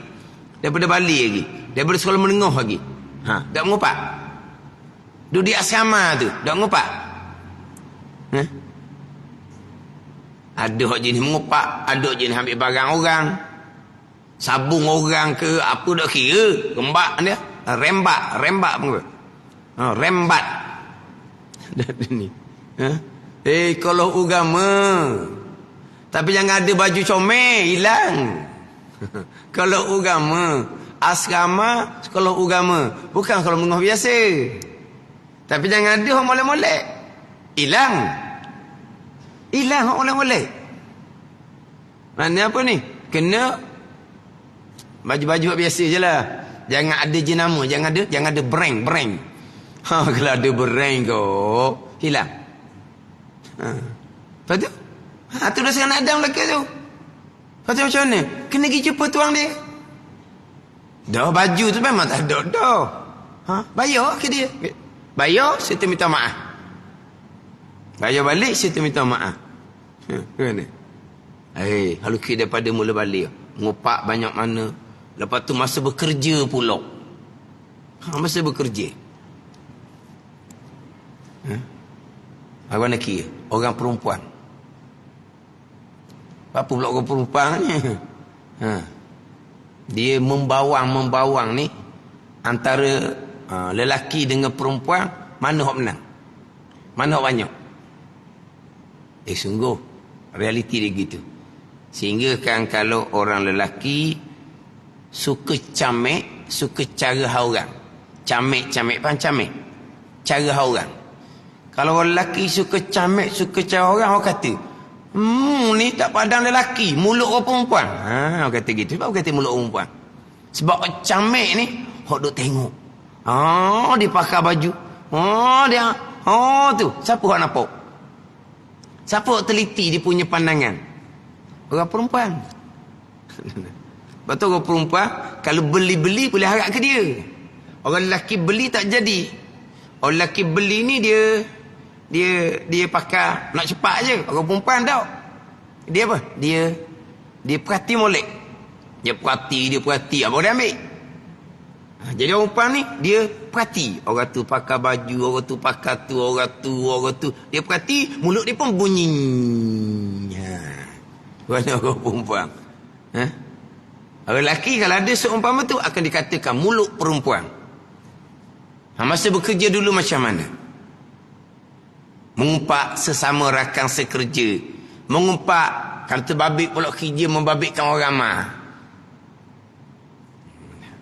Daripada balik lagi. Daripada sekolah menengah lagi. Tak mengumpat. Duduk di asrama tu. Tak mengumpat. Ada hak jenis mengumpat. Ada jenis ambil barang orang. Sabung orang ke apa tak kira. Rembak dia. Rembat pun. Rembat. Ni. Kalau agama. Tapi jangan ada baju comel, hilang. Kalau agama, asrama, sekolah agama. Bukan sekolah menengah biasa. Tapi jangan ada orang molek-molek. Hilang. Hilang orang molek-molek. Mana apa ni? Kena baju-baju biasa je lah. Jangan ada jenama, jangan ada brand. Kalau ada brand kau, hilang. Lepas tu? Tu dah sangat Adam lelaki tu. Lepas tu macam mana? Kena pergi jumpa tuang dia. Dah baju tu memang tak ada dah. Bayar ke dia? Bayar, saya minta maaf. Bayar balik, saya minta maaf. Mana? Kalau kira daripada mula balik. Ngupak banyak mana. Lepas tu masa bekerja pula. Masa bekerja. Apa nak kira? Orang perempuan. Apa pula orang perempuan ni? Dia membawang ni antara lelaki dengan perempuan, mana hak menang? Mana hak banyak? Sungguh realiti dia gitu. Sehingga kan kalau orang lelaki suka camek, suka cara orang. Camek pan camek. Cara orang. Kalau orang lelaki suka camek, suka cara orang kata, ni tak padang lelaki, mulut orang perempuan. Orang kata gitu. Sebab kata mulut orang perempuan? Sebab camek ni, hok duk tengok. Dia pakai baju. Dia. Tu. Siapa hok nampak? Siapa hok teliti dia punya pandangan? Orang perempuan. Sebab tu orang perempuan, kalau beli-beli boleh harap ke dia. Orang lelaki beli tak jadi. Orang lelaki beli ni dia pakai nak cepat je. Orang perempuan tak. Dia apa? Dia perhati molek. Dia perhati apa dia ambil. Jadi orang perempuan ni dia perhati. Orang tu pakai baju, orang tu pakai tu, orang tu. Dia perhati, mulut dia pun bunyi. Banyak orang perempuan. Orang lelaki kalau ada seumpama tu akan dikatakan mulut perempuan. Masa bekerja dulu macam mana? Mengumpat sesama rakan sekerja. Mengumpat, kalau terbabit pula kerja membabitkan orang ramai.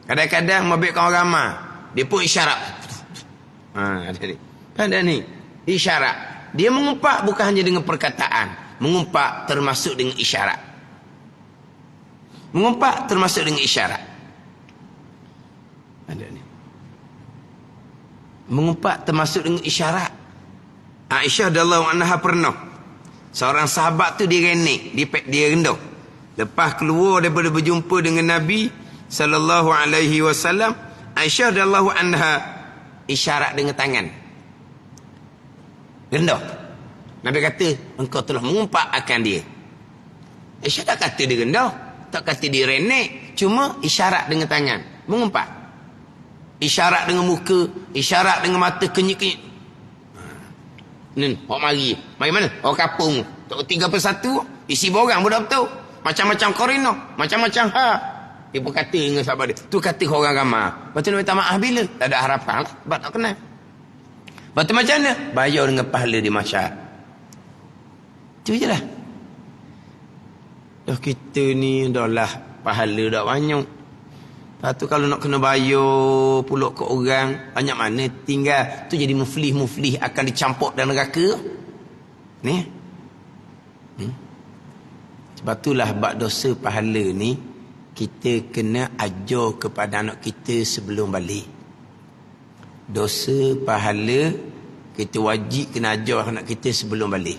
Kadang-kadang membabitkan orang ramai. Dia pun isyarat. Ada ni. Isyarat. Dia mengumpat bukan hanya dengan perkataan. Mengumpat termasuk dengan isyarat. Mengumpat termasuk dengan isyarat. Ada ni. Mengumpat termasuk dengan isyarat. Aisyah radhiyallahu anha pernah. Seorang sahabat tu dia renek, dia rendah. Lepas keluar daripada berjumpa dengan Nabi sallallahu alaihi wasallam, Aisyah radhiyallahu anha isyarat dengan tangan. Rendah. Nabi kata, engkau telah mengumpat akan dia. Aisyah tak kata dia rendah, tak kata dia renek, cuma isyarat dengan tangan, mengumpat. Isyarat dengan muka, isyarat dengan mata, kenyit-kenyit. Orang mari mana? Orang kapung. 3 per 1 isi borang budak betul. Macam-macam korino, macam-macam dia pun kata dengan sahabat dia. Tu kata orang ramai. Lepas tu dia minta maaf bila? Tak ada harapan lah. Sebab tak kenal. Lepas tu macam mana? Bayar dengan pahala di masyarakat. Itu je lah. Dah kita ni dah lah pahala dah banyak. Lepas tu kalau nak kena bayar pulak ke orang, banyak mana tinggal. Tu jadi muflih-muflih akan dicampur dalam neraka. Ni. Sebab itulah bab dosa pahala ni, kita kena ajar kepada anak kita sebelum balik. Dosa pahala, kita wajib kena ajar anak kita sebelum balik.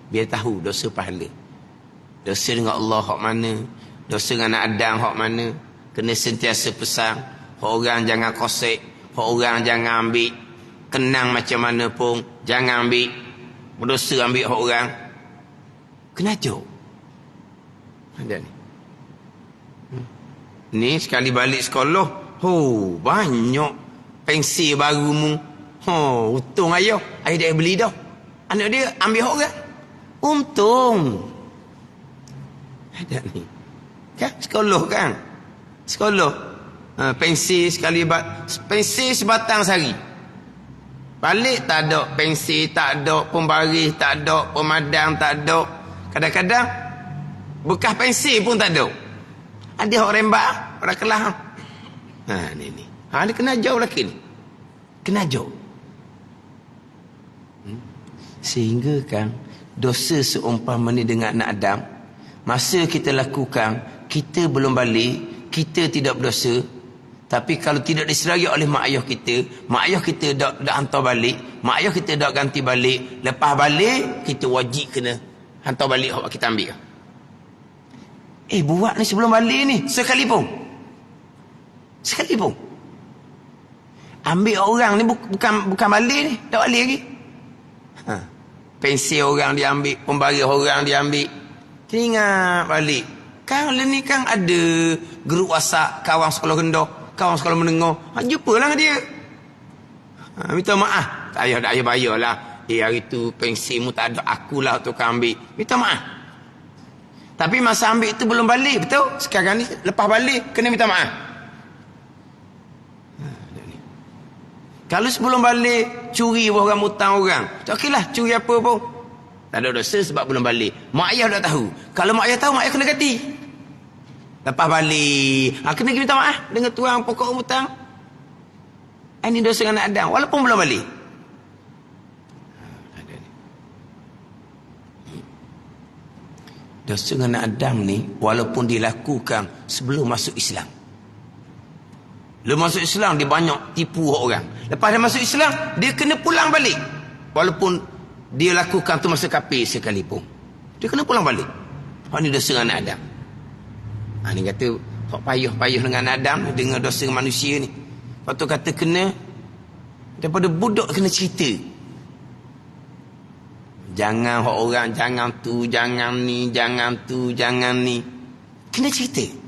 Biar tahu dosa pahala. Dosa dengan Allah hak mana, dosa dengan anak Adam hak mana. Kena sentiasa pesan, hak orang jangan kosek, hak orang jangan ambil. Kenang macam mana pun, jangan ambil. Berdosa ambil hak orang. Kena ajar. Ada ni. Ni sekali balik sekolah, banyak pensel baru mu. Untung ayah dia beli dah. Anak dia ambil hak orang. Untung. Ada ni. Kan sekolah kan? Sekolah. Pensel sekali pensel sebatang sehari. Balik tak ada pensel, tak ada pembaris, tak ada pemadam, tak ada. Kadang-kadang bekas pensel pun tak ada. Ada orang rembak, orang kelah. Ni. Dia kena jauh lelaki ni. Kena jauh. Sehingga kan dosa seumpama ni dengan anak Adam, masa kita lakukan, kita belum balik, kita tidak berdosa. Tapi kalau tidak diseragi oleh mak ayah kita dak hantar balik, mak ayah kita dak ganti balik, lepas balik kita wajib kena hantar balik hak kita ambil. Buat ni sebelum balik ni sekalipun ambil orang ni bukan balik ni, dak balik lagi. Pensel orang dia ambil, pembaris orang dia ambil. Ingat balik. Kan ni kan ada grup WhatsApp kawan sekolah rendah, kawan sekolah menengah. Jumpalah dengan dia. Minta maaf. Tak payah bayarlah. Hari tu pensilmu tak ada, akulah tu kan ambil. Minta maaf. Tapi masa ambil tu belum balik, betul? Sekarang ni lepas balik kena minta maaf. Kalau sebelum balik curi orang hutang orang, okeylah, curi apa pun tak ada dosa sebab belum balik. Mak ayah dah tahu. Kalau mak ayah tahu, mak ayah kena ganti. Lepas balik, kena minta maaf dengan tuang pokok hutang. Ini dosa dengan anak Adam walaupun belum balik. Dosa dengan anak Adam ni walaupun dilakukan sebelum masuk Islam. Belum masuk Islam dia banyak tipu orang. Lepas dia masuk Islam, dia kena pulang balik. Walaupun dia lakukan tu masa kafir sekalipun, dia kena pulang balik. Ini dosa dengan anak Adam. Ni kata payah-payah dengan anak Adam, dengan dosa dengan manusia ni. Lepas tu kata kena daripada budak kena cerita. Jangan orang, jangan tu, jangan ni, jangan tu, jangan ni. Kena cerita.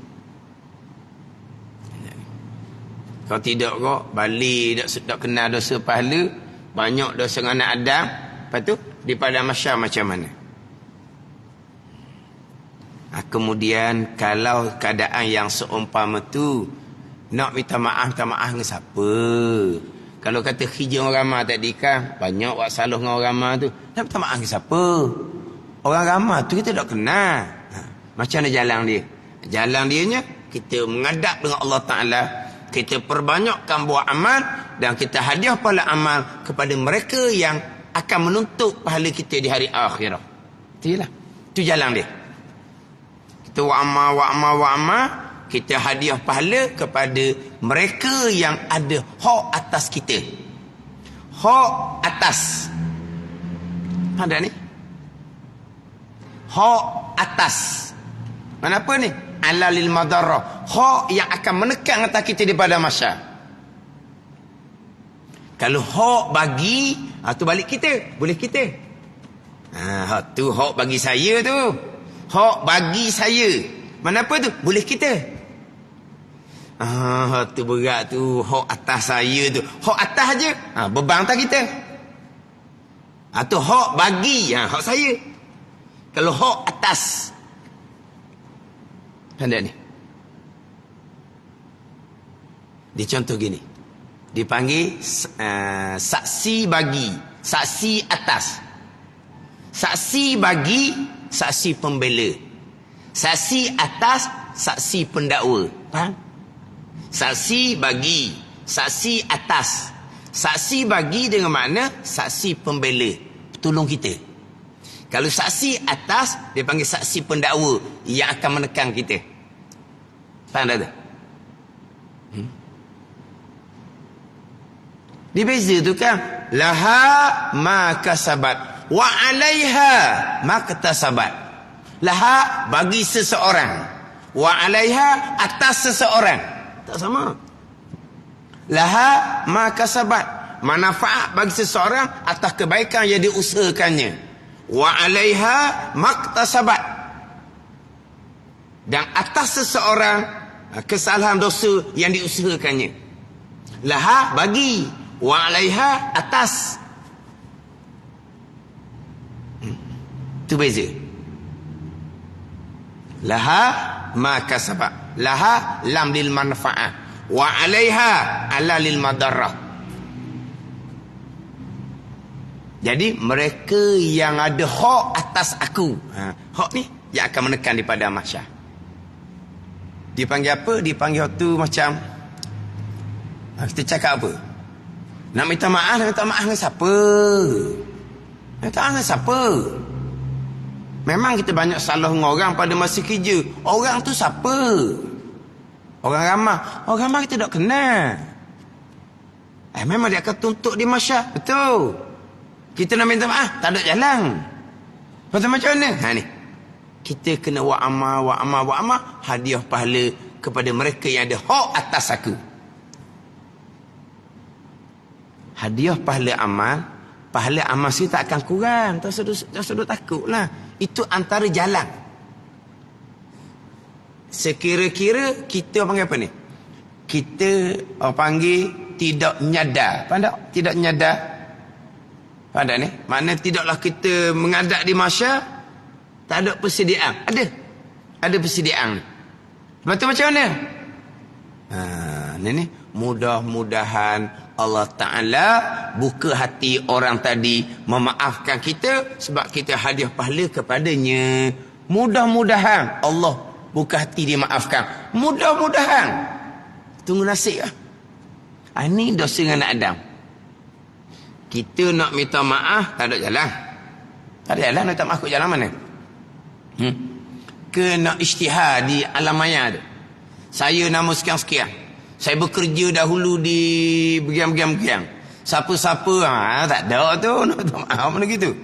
Kalau tidak kok balik tak kenal dosa pahala, banyak dosa dengan anak Adam. Lepas tu di padang mahsyar macam mana? Kemudian kalau keadaan yang seumpama tu nak minta maaf dengan siapa? Kalau kata hijau orang ramah tadi kan, banyak buat salah dengan orang ramah tu, nak minta maaf dengan siapa? Orang ramah tu kita tak kenal. Macam mana jalan dia? Jalan dianya kita menghadap dengan Allah Ta'ala, kita perbanyakkan buat amal, dan kita hadiah pahala amal kepada mereka yang akan menuntut pahala kita di hari akhirat. Itulah. Itu jalan dia. Kita wa amal, kita hadiah pahala kepada mereka yang ada hak atas kita. Hak atas. Ada ni? Hak atas. Mana apa ni? Alalil madarrah. Hak yang akan menekan atas kita di pada masa. Kalau hak bagi, tu balik kita, boleh kita. Hak tu hak bagi saya tu. Hak bagi saya. Mana apa tu? Boleh kita. Hak tu berat tu, hak atas saya tu. Hak atas aja. Beban tak kita. Tu hak bagi, hak saya. Kalau hak atas. Ada ni. Dia contoh gini. Dipanggil saksi bagi, saksi atas. Saksi bagi, saksi pembela. Saksi atas, saksi pendakwa. Faham? Saksi bagi, saksi atas. Saksi bagi dengan makna saksi pembela, tolong kita. Kalau saksi atas, dia panggil saksi pendakwa yang akan menekan kita. Faham tak tu? Dia beza tu kan. Laha ma kasabat wa 'alaiha ma katasabat. Laha bagi seseorang, wa 'alaiha atas seseorang. Tak sama. Laha ma kasabat, manfaat bagi seseorang atas kebaikan yang diusahakannya. Wa 'alaiha maktasabat, dan atas seseorang kesalahan dosa yang diusahakannya. Laha bagi, wa 'alaiha atas. Tu beza. Laha ma kasabat, laha lam lil manfaat, wa 'alaiha ala lil madarrah. Jadi mereka yang ada hak atas aku, hak ni yang akan menekan daripada mahsyar. Dipanggil apa? Dipanggil tu macam kita cakap apa? Nak minta maaf dengan siapa? Minta maaf dengan siapa? Memang kita banyak salah dengan orang pada masa kerja. Orang tu siapa? Orang ramah. Orang ramah kita tak kenal. Memang dia akan tuntut di mahsyar. Betul. Kita nak minta maaf, tak ada jalan. Pasal macam mana? Ni. Kita kena wa'amal, hadiah pahala kepada mereka yang ada hak atas aku. Hadiah pahala amal sini tak akan kurang. Tak sedut takutlah. Itu antara jalan. Sekira-kira kita panggil apa ni? Kita panggil tidak nyadar. Faham tak? Tidak nyadar. Faham tak ni? Maknanya tidaklah kita mengadap di mahsyar, tak ada persediaan. Ada persediaan. Lepas tu macam mana? Ni mudah-mudahan Allah Ta'ala buka hati orang tadi memaafkan kita sebab kita hadiah pahala kepadanya. Mudah-mudahan Allah buka hati dia maafkan. Mudah-mudahan. Tunggu nasib lah. Ini dosa dengan anak Adam. Kita nak minta maaf, tak ada jalan. Tak ada jalan, nak minta maaf ke jalan mana? Ke nak isytihar di alam maya tu. Saya nama sekian-sekian. Saya bekerja dahulu di begiang-begiang. Siapa-siapa, tak ada tu. Nak minta maaf mana gitu.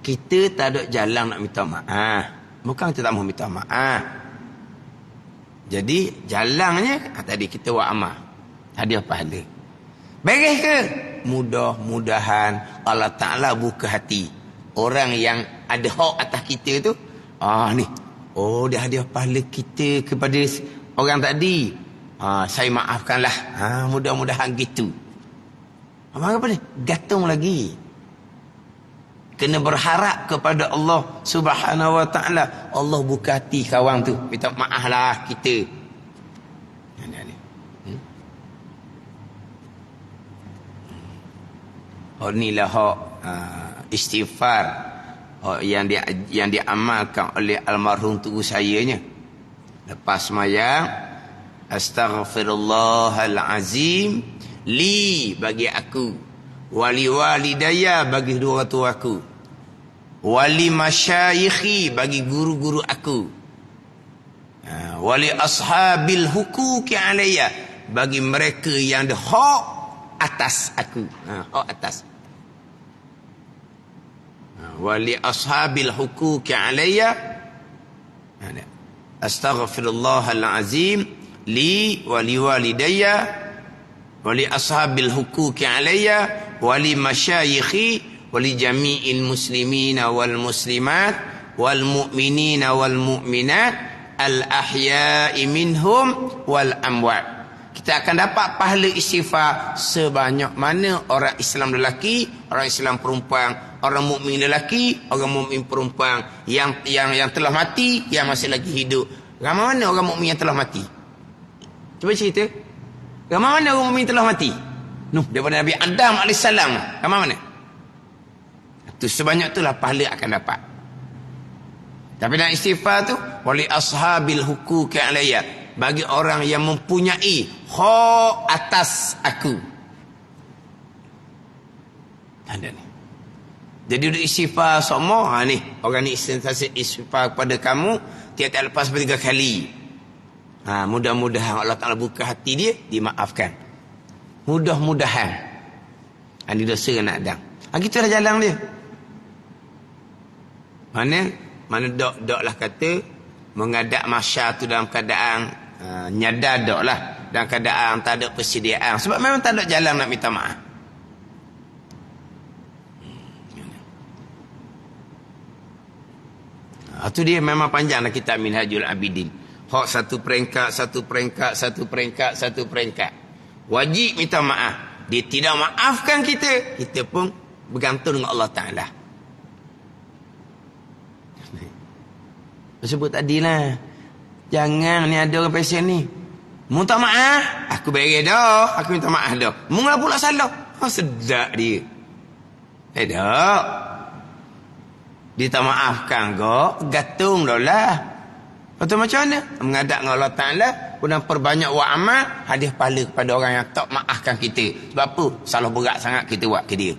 Kita tak ada jalan nak minta maaf. Bukan kita tak mahu minta maaf. Jadi jalannya tadi kita buat amal. Hadiah pahala. Beres ke? Mudah-mudahan Allah Ta'ala buka hati orang yang ada hak atas kita tu. Ni. Dia hadiah pahala kita kepada orang tadi. Saya maafkanlah. Mudah-mudahan gitu. Apa ni? Gantung lagi. Kena berharap kepada Allah Subhanahu Wa Ta'ala. Allah buka hati kawan tu. Minta maaflah kita. Inilah hak istighfar yang diamalkan oleh almarhum tugu sayanya. Lepas semayang, astaghfirullahalazim li bagi aku, wali walidaya bagi dua orang tua aku, wali masyayikhi bagi guru-guru aku, wali ashabil huquqi alayya bagi mereka yang ada hak atas aku. Hak atas. Wali ashabil huquqi alayya, astaghfirullahalazim li wali walidayya wali ashabil huquqi alayya wali masyayikhi wali jami'il muslimina wal muslimat wal mu'minina wal mu'minat al ahya'i minhum wal amwat. Kita akan dapat pahala istighfar sebanyak mana orang Islam lelaki, orang Islam perempuan, orang mukmin lelaki, orang mukmin perempuan yang telah mati, yang masih lagi hidup. Ramai mana orang mukmin yang telah mati? Cuba cerita. Ramai mana orang mukmin telah mati? Daripada Nabi Adam AS. Ramai mana? Tu sebanyak itulah pahala akan dapat. Tapi dalam istighfar tu, wali ashabil huquqi alayya, bagi orang yang mempunyai hak atas aku. Ada ni. Jadi duduk istighfar semua. Ni. Orang ni istighfar kepada kamu. Tiap-tiap lepas 3 kali. Mudah-mudahan Allah Ta'ala buka hati dia. Dimaafkan. Mudah-mudahan. Ini dosa nak adang. Gitulah jalan dia. Mana dok lah kata. Mengadap masyar tu dalam keadaan. Nyadar dok lah. Dalam keadaan tak ada persediaan. Sebab memang tak ada jalan nak minta maaf. Itu dia memang panjanglah kitab Minhajul Abidin. Hak satu peringkat. Wajib minta maaf. Dia tidak maafkan kita. Kita pun bergantung dengan Allah Ta'ala. Sebut tadi lah. Jangan ni ada orang pesen ni. Minta maaf. Aku beri dah. Aku minta maaf dah. Mula pula salah. Sedap dia. Tak. Dia tak maafkan kau, gantung dah lah. Lepas tu macam mana? Mengadap dengan Allah Ta'ala, kemudian perbanyak buat amal, hadiah pahala kepada orang yang tak maafkan kita. Sebab apa? Salah berat sangat kita buat ke dia.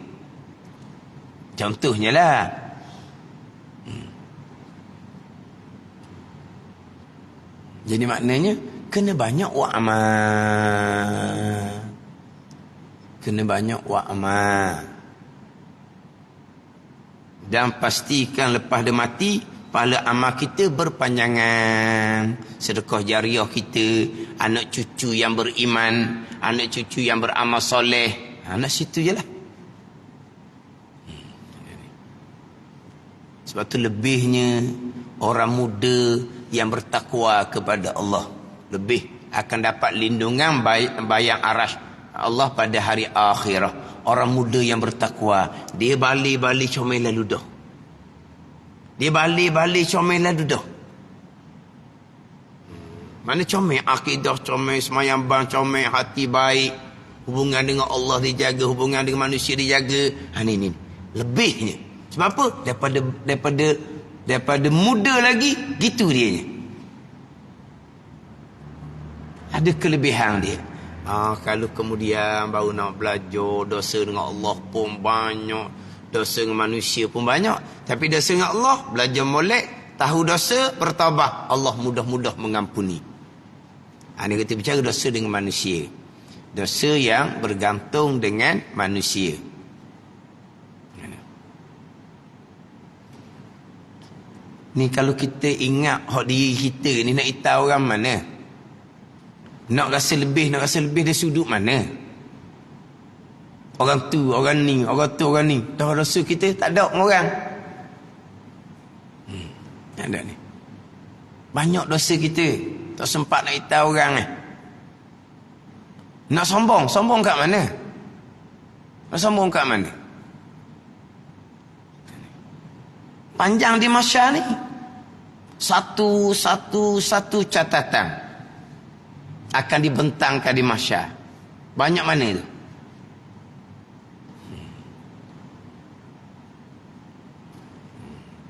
Contohnya lah. Jadi maknanya, kena banyak buat amal. Kena banyak buat amal. Dan pastikan lepas dia mati, pahala amal kita berpanjangan. Sedekah jariah kita, anak cucu yang beriman, anak cucu yang beramal soleh. Anak situ je lah. Sebab tu lebihnya orang muda yang bertakwa kepada Allah. Lebih akan dapat lindungan bayang arasy Allah pada hari akhirah. Orang muda yang bertakwa, dia balik-balik comel lalu dah. Dia balik-balik comel lalu dah. Mana comel? Akidah comel, semayang bang comel, hati baik, hubungan dengan Allah dijaga, hubungan dengan manusia dijaga. Ini lebihnya. Sebab apa? Daripada muda lagi, gitu dia. Ada kelebihan dia. Kalau kemudian baru nak belajar, dosa dengan Allah pun banyak, dosa dengan manusia pun banyak. Tapi dosa dengan Allah, belajar molek, tahu dosa, bertaubat, Allah mudah-mudah mengampuni. Ini kita bicara dosa dengan manusia. Dosa yang bergantung dengan manusia. Ni kalau kita ingat hak diri kita ni, nak tahu orang mana? Nak rasa lebih dari sudut mana? Orang tu, orang ni, orang tu, orang ni. Dah rasa kita tak ada orang. Ada ni. Banyak dosa kita. Tak sempat nak tahu orang ni. Nak sombong. Sombong kat mana? Nak sombong kat mana? Panjang di masyarakat ni. Satu catatan akan dibentangkan di masyarakat. Banyak mana itu?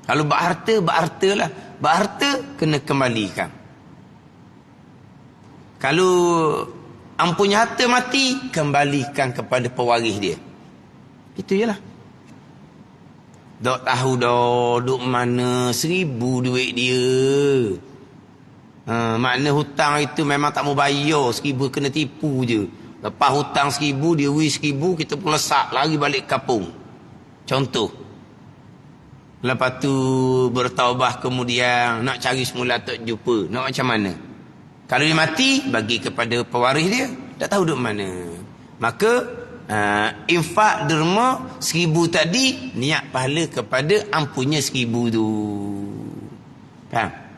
Kalau berharta lah. Berharta kena kembalikan. Kalau ampunya harta mati, kembalikan kepada pewaris dia. Itu je lah. Dok tahu dah duk mana 1,000 duit dia. Makna hutang itu memang tak mau bayar. 1,000 kena tipu je. Lepas hutang 1,000, dia wis 1,000, kita pun lesak lari balik kampung. Contoh. Lepas tu bertaubat kemudian nak cari semula tak jumpa. Nak macam mana? Kalau dia mati, bagi kepada pewaris dia, tak tahu duk mana. Maka infak derma 1,000 tadi, niat pahala kepada ampunnya 1,000 tu. Faham?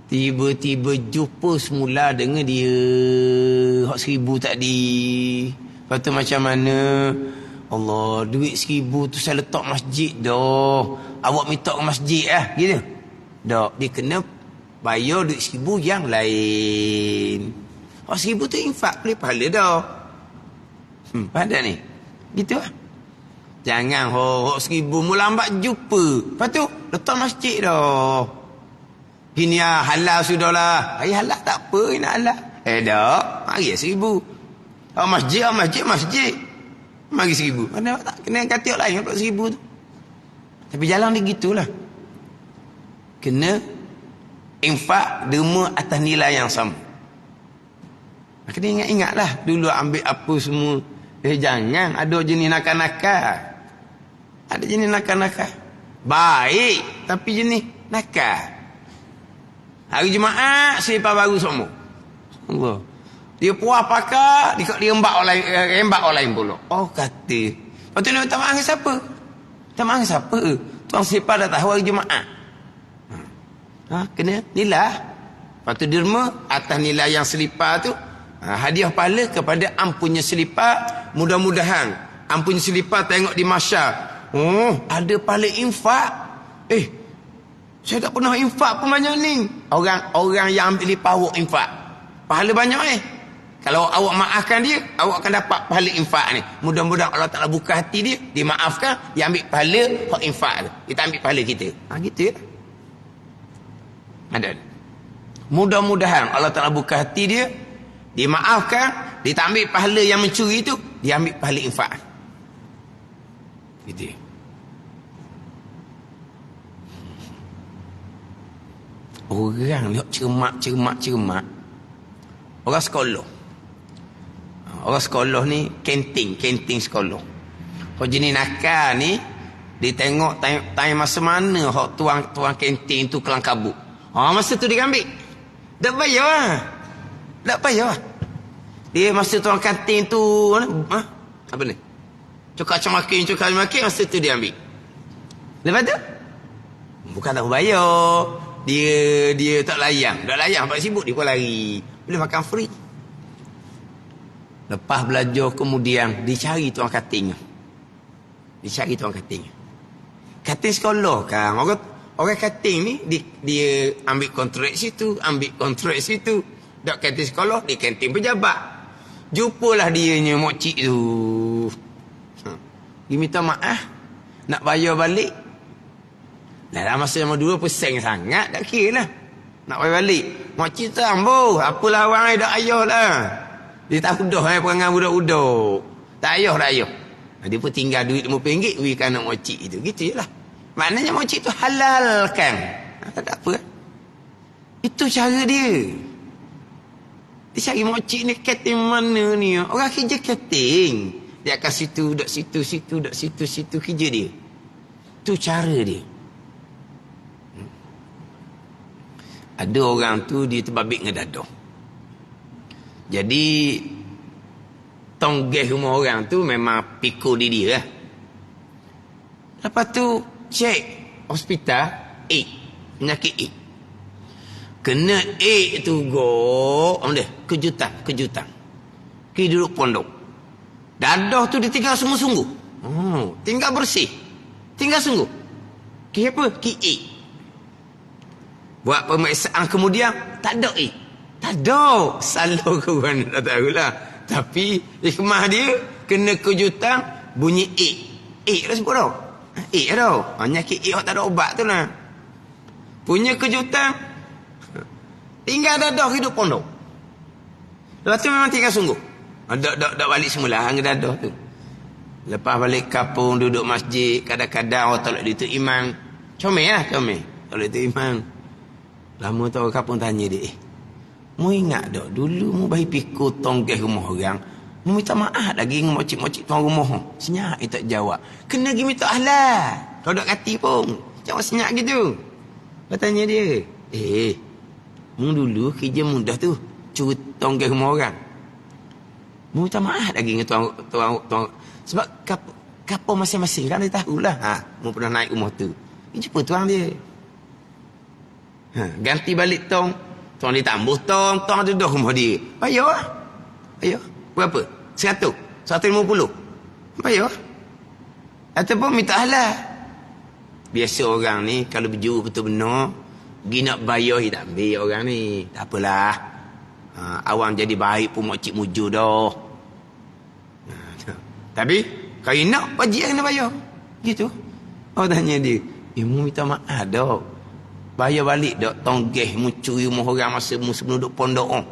Tiba-tiba jumpa semula dengan dia hak 1,000 tadi. Lepas tu macam mana? Allah, duit 1,000 tu saya letak masjid dah. Awak minta ke masjid lah, gitu. Tak, dia kena bayar duit 1,000 yang lain. Hak 1,000 tu infak boleh pahala dah. Pada ni. Gitu lah. Jangan hak 1,000 mula lambat jumpa. Lepas tu letak masjid dah. Ini halal sudahlah. Halal tak apa, nak halal. Tak. Mari 1,000. Masjid. Mari 1,000. Mana tak kena kata lain untuk 1,000 tu. Tapi jalan dia gitulah. Kena infak derma atas nilai yang sama. Kena ingat-ingatlah dulu ambil apa semua. Jangan ada jenis nakal-nakal. Ada jenis nakal-nakal. Baik, tapi jenis nakal. Hari Jumaat selipar baru semua. Allah. Dia puas pakar, dia rembak orang lain pula. Oh kata. Lepas tu dia minta maaf dengan siapa? Minta maaf dengan siapa? Tuan selipar dah tahu hari Jumaat. Kena nilai. Lepas tu derma atas nilai yang selipar tu. Hadiah pahala kepada ampunnya selipar. Mudah-mudahan ampunnya selipar tengok di masyar. Oh, ada pahala infak. Saya tak pernah infak pun banyak ni. Orang yang ambil lipar awak infak. Pahala banyak Kalau awak maafkan dia, awak akan dapat pahala infak ni. Mudah-mudahan Allah Ta'ala buka hati dia, dia maafkan, dia ambil pahala hak infak tu. Kita ambil pahala kita. Gitu ya. Ada. Mudah-mudahan Allah Ta'ala buka hati dia, dia maafkan, dia tak ambil pahala yang mencuri tu, dia ambil pahala infak. Gitu ya. Orang lihat cermat. Orang sekolah. Orang sekolah ni kantin sekolah. Kalau jenis nakal ni, dia tengok time masa mana hak tuang kantin tu kelang kabut. Masa tu dia ambil. Tak payah. Dia masa tuang kantin tu apa ni? Cokak makin, masa tu dia ambil. Lepas tu bukan tak bayar. Dia tak layan. Tak layan sebab sibuk dia pun lari. Boleh makan free. Lepas belajar kemudian dicari tuan kating. Kating sekolah kan. Orang kating ni dia ambil kontrak situ. Dak kating sekolah di kantin pejabat. Jumpalah dianya mokcik tu. Dia minta maaf. Nak bayar balik. Dalam masa yang dulu pusing sangat. Tak kira lah. Nak bayar balik. Mokcik tu ambo. Apa lawan dak ayah lah. Dia tak udah perangai budak-budak. Tak ayah. Dia pun tinggal duit RM50 berikan anak mokcik itu. Gitu je lah. Maknanya mokcik tu halalkan. Tak apa. Itu cara dia. Dia cari mokcik ni kating mana ni. Orang kerja kating. Dia akan situ, duduk situ, kerja dia. Itu cara dia. Ada orang tu dia terbabit dengan dadah. Jadi tonggeh rumah orang tu memang pikul dia lah. Lepas tu cek hospital penyakit kena tu kejutan pergi duduk pondok. Dadah tu ditinggal sungguh-sungguh. Tinggal bersih, tinggal sungguh. Apa? Buat pemeriksaan kemudian tak ada tak ada. Salah korang tak tahulah. Tapi hikmah dia kena kejutan bunyi dah sebut tau. Tau. Nyakit tak ada obat tu lah. Punya kejutan tinggal dadah hidup pondok. Lepas tu memang tinggal sungguh. Tak balik semula hang dadah tu. Lepas balik kampung duduk masjid, kadang-kadang orang tolak dia tu imam. Comel. Tolak dia tu imam. Lama tu orang kampung tanya dia, mu ingat tak dulu mu bayi pikul tonggeh rumah orang, mu minta maaf lagi dengan mocik-mocik tuan rumah. Senyap dia tak jawab. Kena pergi minta ahlah. Kalau tak kati pun. Jangan senyap gitu. Katanya dia, mu dulu kerja mudah tu, curi tonggeh rumah orang. Mu minta maaf lagi dengan tuan. Sebab kapal masing-masing kan dia tahulah. Mu pernah naik rumah tu. Jumpa tuan dia. Ganti balik tong dia tambah tong duduk rumah dia. Payah. Berapa? 100? 150? Payah. Ataupun minta halah. Biasa orang ni kalau berjuru betul benar, pergi nak bayar dia tak ambil orang ni. Tak apalah. Awang jadi baik pun mokcik mujur dah. Tapi kalau nak wajib kena bayar. Gitu. Orang tanya dia, mu minta maaf dah. Bayar balik dok tonggeh muncul rumah orang masa sebelum duduk pondok oh.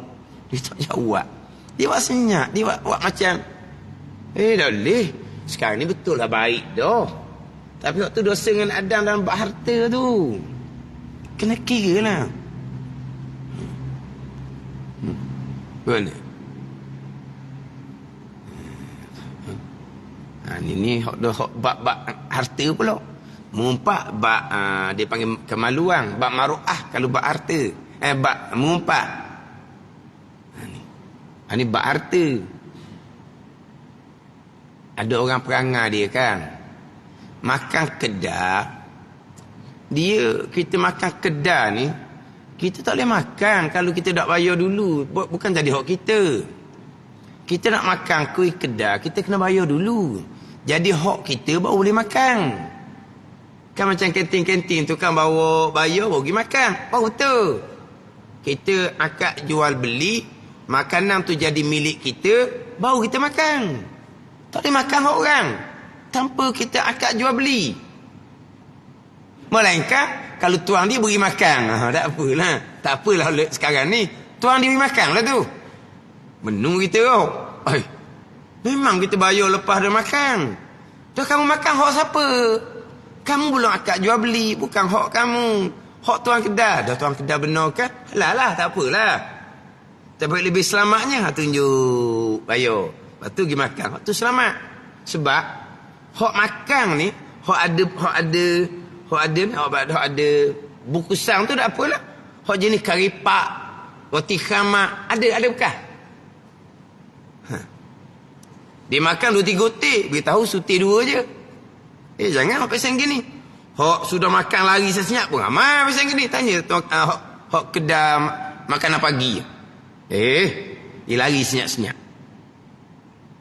Dia tak jawab. Dia buat senyap, dia buat macam dah boleh. Sekarang ni betul lah baik dah. Tapi waktu dosa dengan Adam dalam bab harta tu, kena kira lah. Benar. Ni bab harta pula. Mengumpat bab dia panggil kemaluan, bab maruah kalau bab harta. Bab mengumpat. Ni bab harta. Ada orang perangai dia kan. Makan kedah. Kita makan kedah ni, kita tak boleh makan kalau kita tak bayar dulu. Bukan jadi hak kita. Kita nak makan kuih kedah, kita kena bayar dulu. Jadi hak kita baru boleh makan. Kan macam kantin-kantin tu kan bawa bayar baru pergi makan. Baru tu. Kita akad jual beli, makanan tu jadi milik kita, baru kita makan. Tak boleh makan hak orang tanpa kita akad jual beli. Melainkan kalau tuang dia beri makan, tak apalah. Tak apalah sekarang ni tuang dia beri makan lah tu. Menu kita oh. Memang kita bayar lepas dah makan. Dah kamu makan hak siapa? Kamu belum akad jual beli, bukan hak kamu. Hak tuang kedai. Dah tuang kedai benar kan? Halal, tak apalah. Tapi lebih selamatnya tunjuk bayar. Lepas tu pergi makan. Hak tu selamat. Sebab hak makan ni, hak ada bukusan tu tak apalah. Hak jenis karipak, roti khamak, ada bukan? Dia makan 2-3 gotik, beritahu suti 2 je. Jangan hak pesan gini. Hak sudah makan lari sesenyap pun ramai pesan gini. Tanya hak kedai makanan pagi. Dia lari senyap-senyap.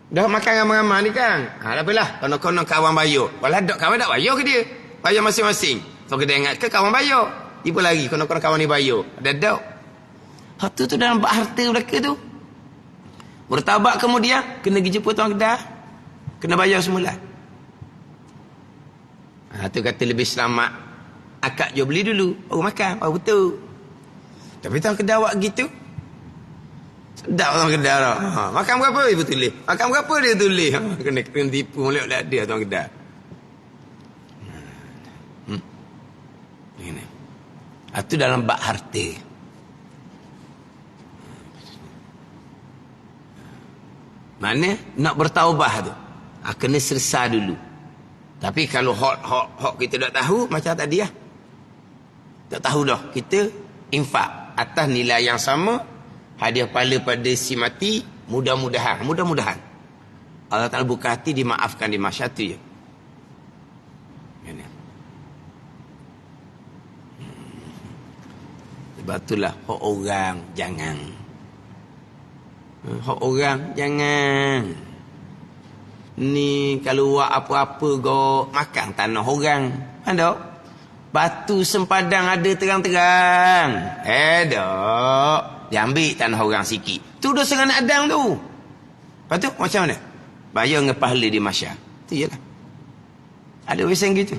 Dah makan ramai-ramai ni kan. Tak apalah, konon-konon kawan bayar. Walau dok kawan tak bayar ke dia? Bayar masing-masing. So kita ingat ke kawan bayar. Dia pun lari, konon-konon kawan ni bayar. Ada dok. Hak tu dalam bab harta belaka tu. Bertabat kemudian, kena pergi jumpa tuan kedai. Kena bayar semula. Tu kata lebih selamat. Akad jual beli dulu, baru makan, baru betul. Tapi tuan kedai buat gitu. Sedap tuan kedai lah. Makan berapa dia tulis? Makan berapa dia tulis? Kena tipu oleh dia tuan kedai. Itu dalam bab harta. Mana nak bertaubah tu, kena selesai dulu. Tapi kalau hak kita tak tahu, macam tadi lah. Tak tahu dah, kita infak atas nilai yang sama, hadiah pahala pada si mati, mudah-mudahan Allah Ta'ala buka hati, dimaafkan di masa tu je. Sebab itulah hak orang jangan. Hak orang jangan. Ni kalau buat apa-apa go makan tanah orang. Ada batu sempadan ada terang-terang. Dok. Dia ambil tanah orang sikit. Tu dosa dengan Adam tu. Lepas tu macam mana? Bayar dengan pahala di masyarakat. Tu je lah. Ada pesan gitu.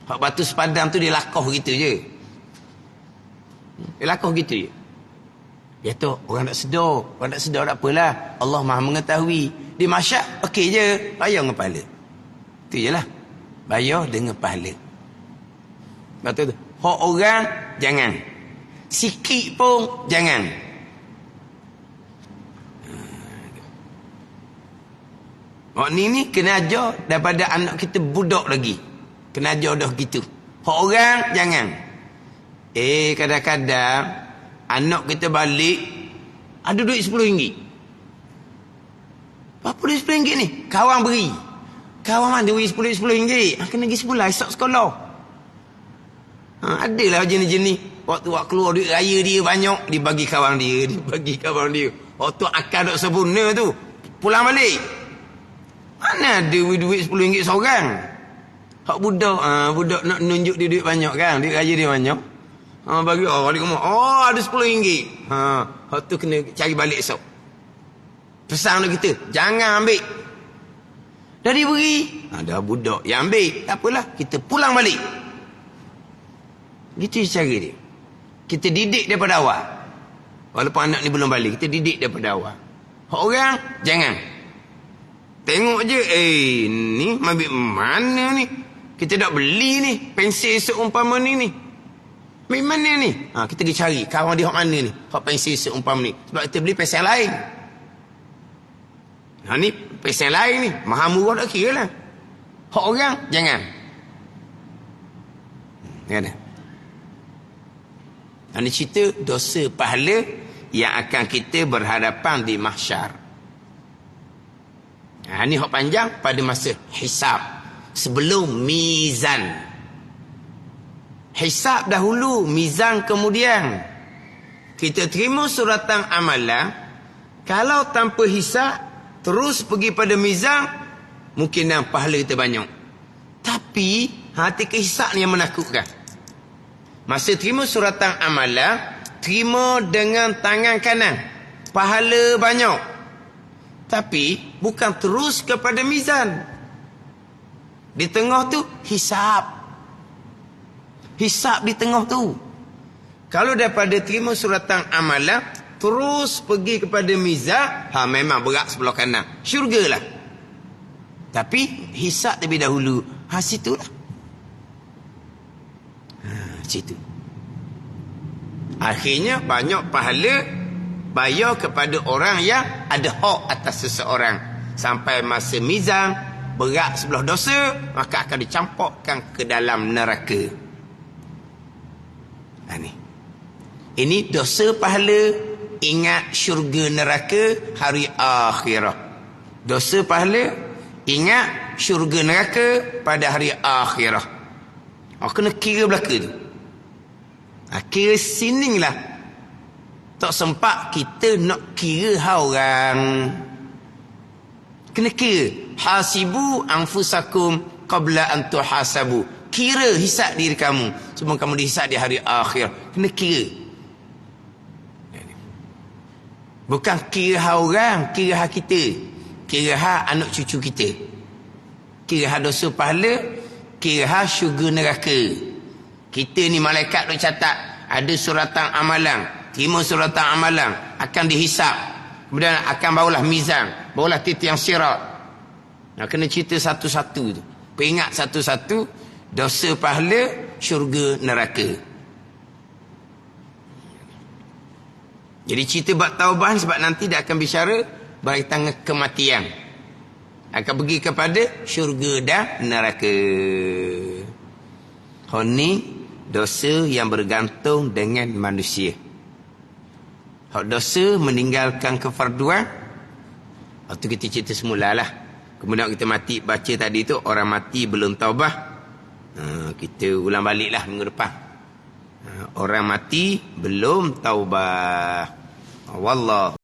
Hak batu sempadan tu dia lakoh gitu je. Dia lakoh gitu je. Ya tu orang tak sedar tak apalah. Allah Maha mengetahui. Di masyarakat okey je, bayar dengan pahala. Tu jelah. Bayar dengan pahala. Betul tu. Hak orang jangan. Sikit pun jangan. Hak ni kena ajar daripada anak kita budak lagi. Kena ajar dah gitu. Hak orang jangan. Kadang-kadang anak kita balik ada duit RM10. Apa duit RM10 ni? Kawan beri. Kawan mana duit RM10? Kena pergi sekolah, esok sekolah. Adalah jenis-jenis. Waktu keluar duit raya dia banyak, dibagi kawan dia. Waktu akal duk sempurna tu, pulang balik. Mana ada duit RM10 seorang? Hak budak nak nunjuk dia duit banyak kan? Duit raya dia banyak. Bagi balik rumah. Ada RM10. Hak tu kena cari balik esok. Pesan kita, jangan ambil. Dah diberi. Dah budak yang ambil. Tak apalah, kita pulang balik. Gitu cara dia. Kita didik daripada awal. Walaupun anak ni belum balik, kita didik daripada awal. Orang, jangan. Tengok je, ni ambil mana ni? Kita dah beli ni, pensil seumpama ni. Ambil mana ni? Kita pergi cari, kawan dia hak mana ni? Hak pensil seumpama ni. Sebab kita beli pensil lain. Ni pensil lain ni, mahal murah tak kira lah. Hak orang, jangan. Kan? Ini cerita dosa pahala yang akan kita berhadapan di mahsyar. Ini hak panjang pada masa hisab. Sebelum mizan. Hisab dahulu, mizan kemudian. Kita terima suratan amalan. Kalau tanpa hisab, terus pergi pada mizan, mungkin pahala kita banyak. Tapi, hati kehisab ni yang menakutkan. Masa terima suratan amalan, terima dengan tangan kanan. Pahala banyak. Tapi, bukan terus kepada mizan. Di tengah tu, hisab. Hisab di tengah tu. Kalau daripada terima suratan amalan, terus pergi kepada mizan, memang berat sebelah kanan. Syurga lah. Tapi, hisab terlebih dahulu. Situlah. Situ. Akhirnya banyak pahala bayar kepada orang yang ada hak atas seseorang. Sampai masa mizan berat sebelah dosa, maka akan dicampakkan ke dalam neraka. Ini dosa pahala, ingat syurga neraka hari akhirat. Dosa pahala, ingat syurga neraka pada hari akhirat. Kena kira belaka tu. Kira sini lah. Tak sempat kita nak kira orang. Kena kira. Hasibu anfusakum qabla an tuhasabu. Kira hisab diri kamu sebelum kamu dihisab di hari akhir. Kena kira. Bukan kira orang, kira hak kita. Kira hak anak cucu kita. Kira hak dosa pahala, kira hak syurga neraka. Kita ni malaikat duk catat, ada suratan amalan, terima suratan amalan, akan dihisap. Kemudian akan barulah mizan, barulah titik yang sirat. Kena cerita satu-satu tu. Peringat satu-satu, dosa pahala, syurga neraka. Jadi cerita bab taubahan sebab nanti dia akan bicara berkaitan dengan kematian. Akan pergi kepada syurga dan neraka. Ini dosa yang bergantung dengan manusia. Hak dosa meninggalkan kefarduan, waktu kita cerita semula lah. Kemudian kita mati, baca tadi tu orang mati belum taubah, kita ulang balik lah minggu depan. Orang mati belum taubah. Wallah.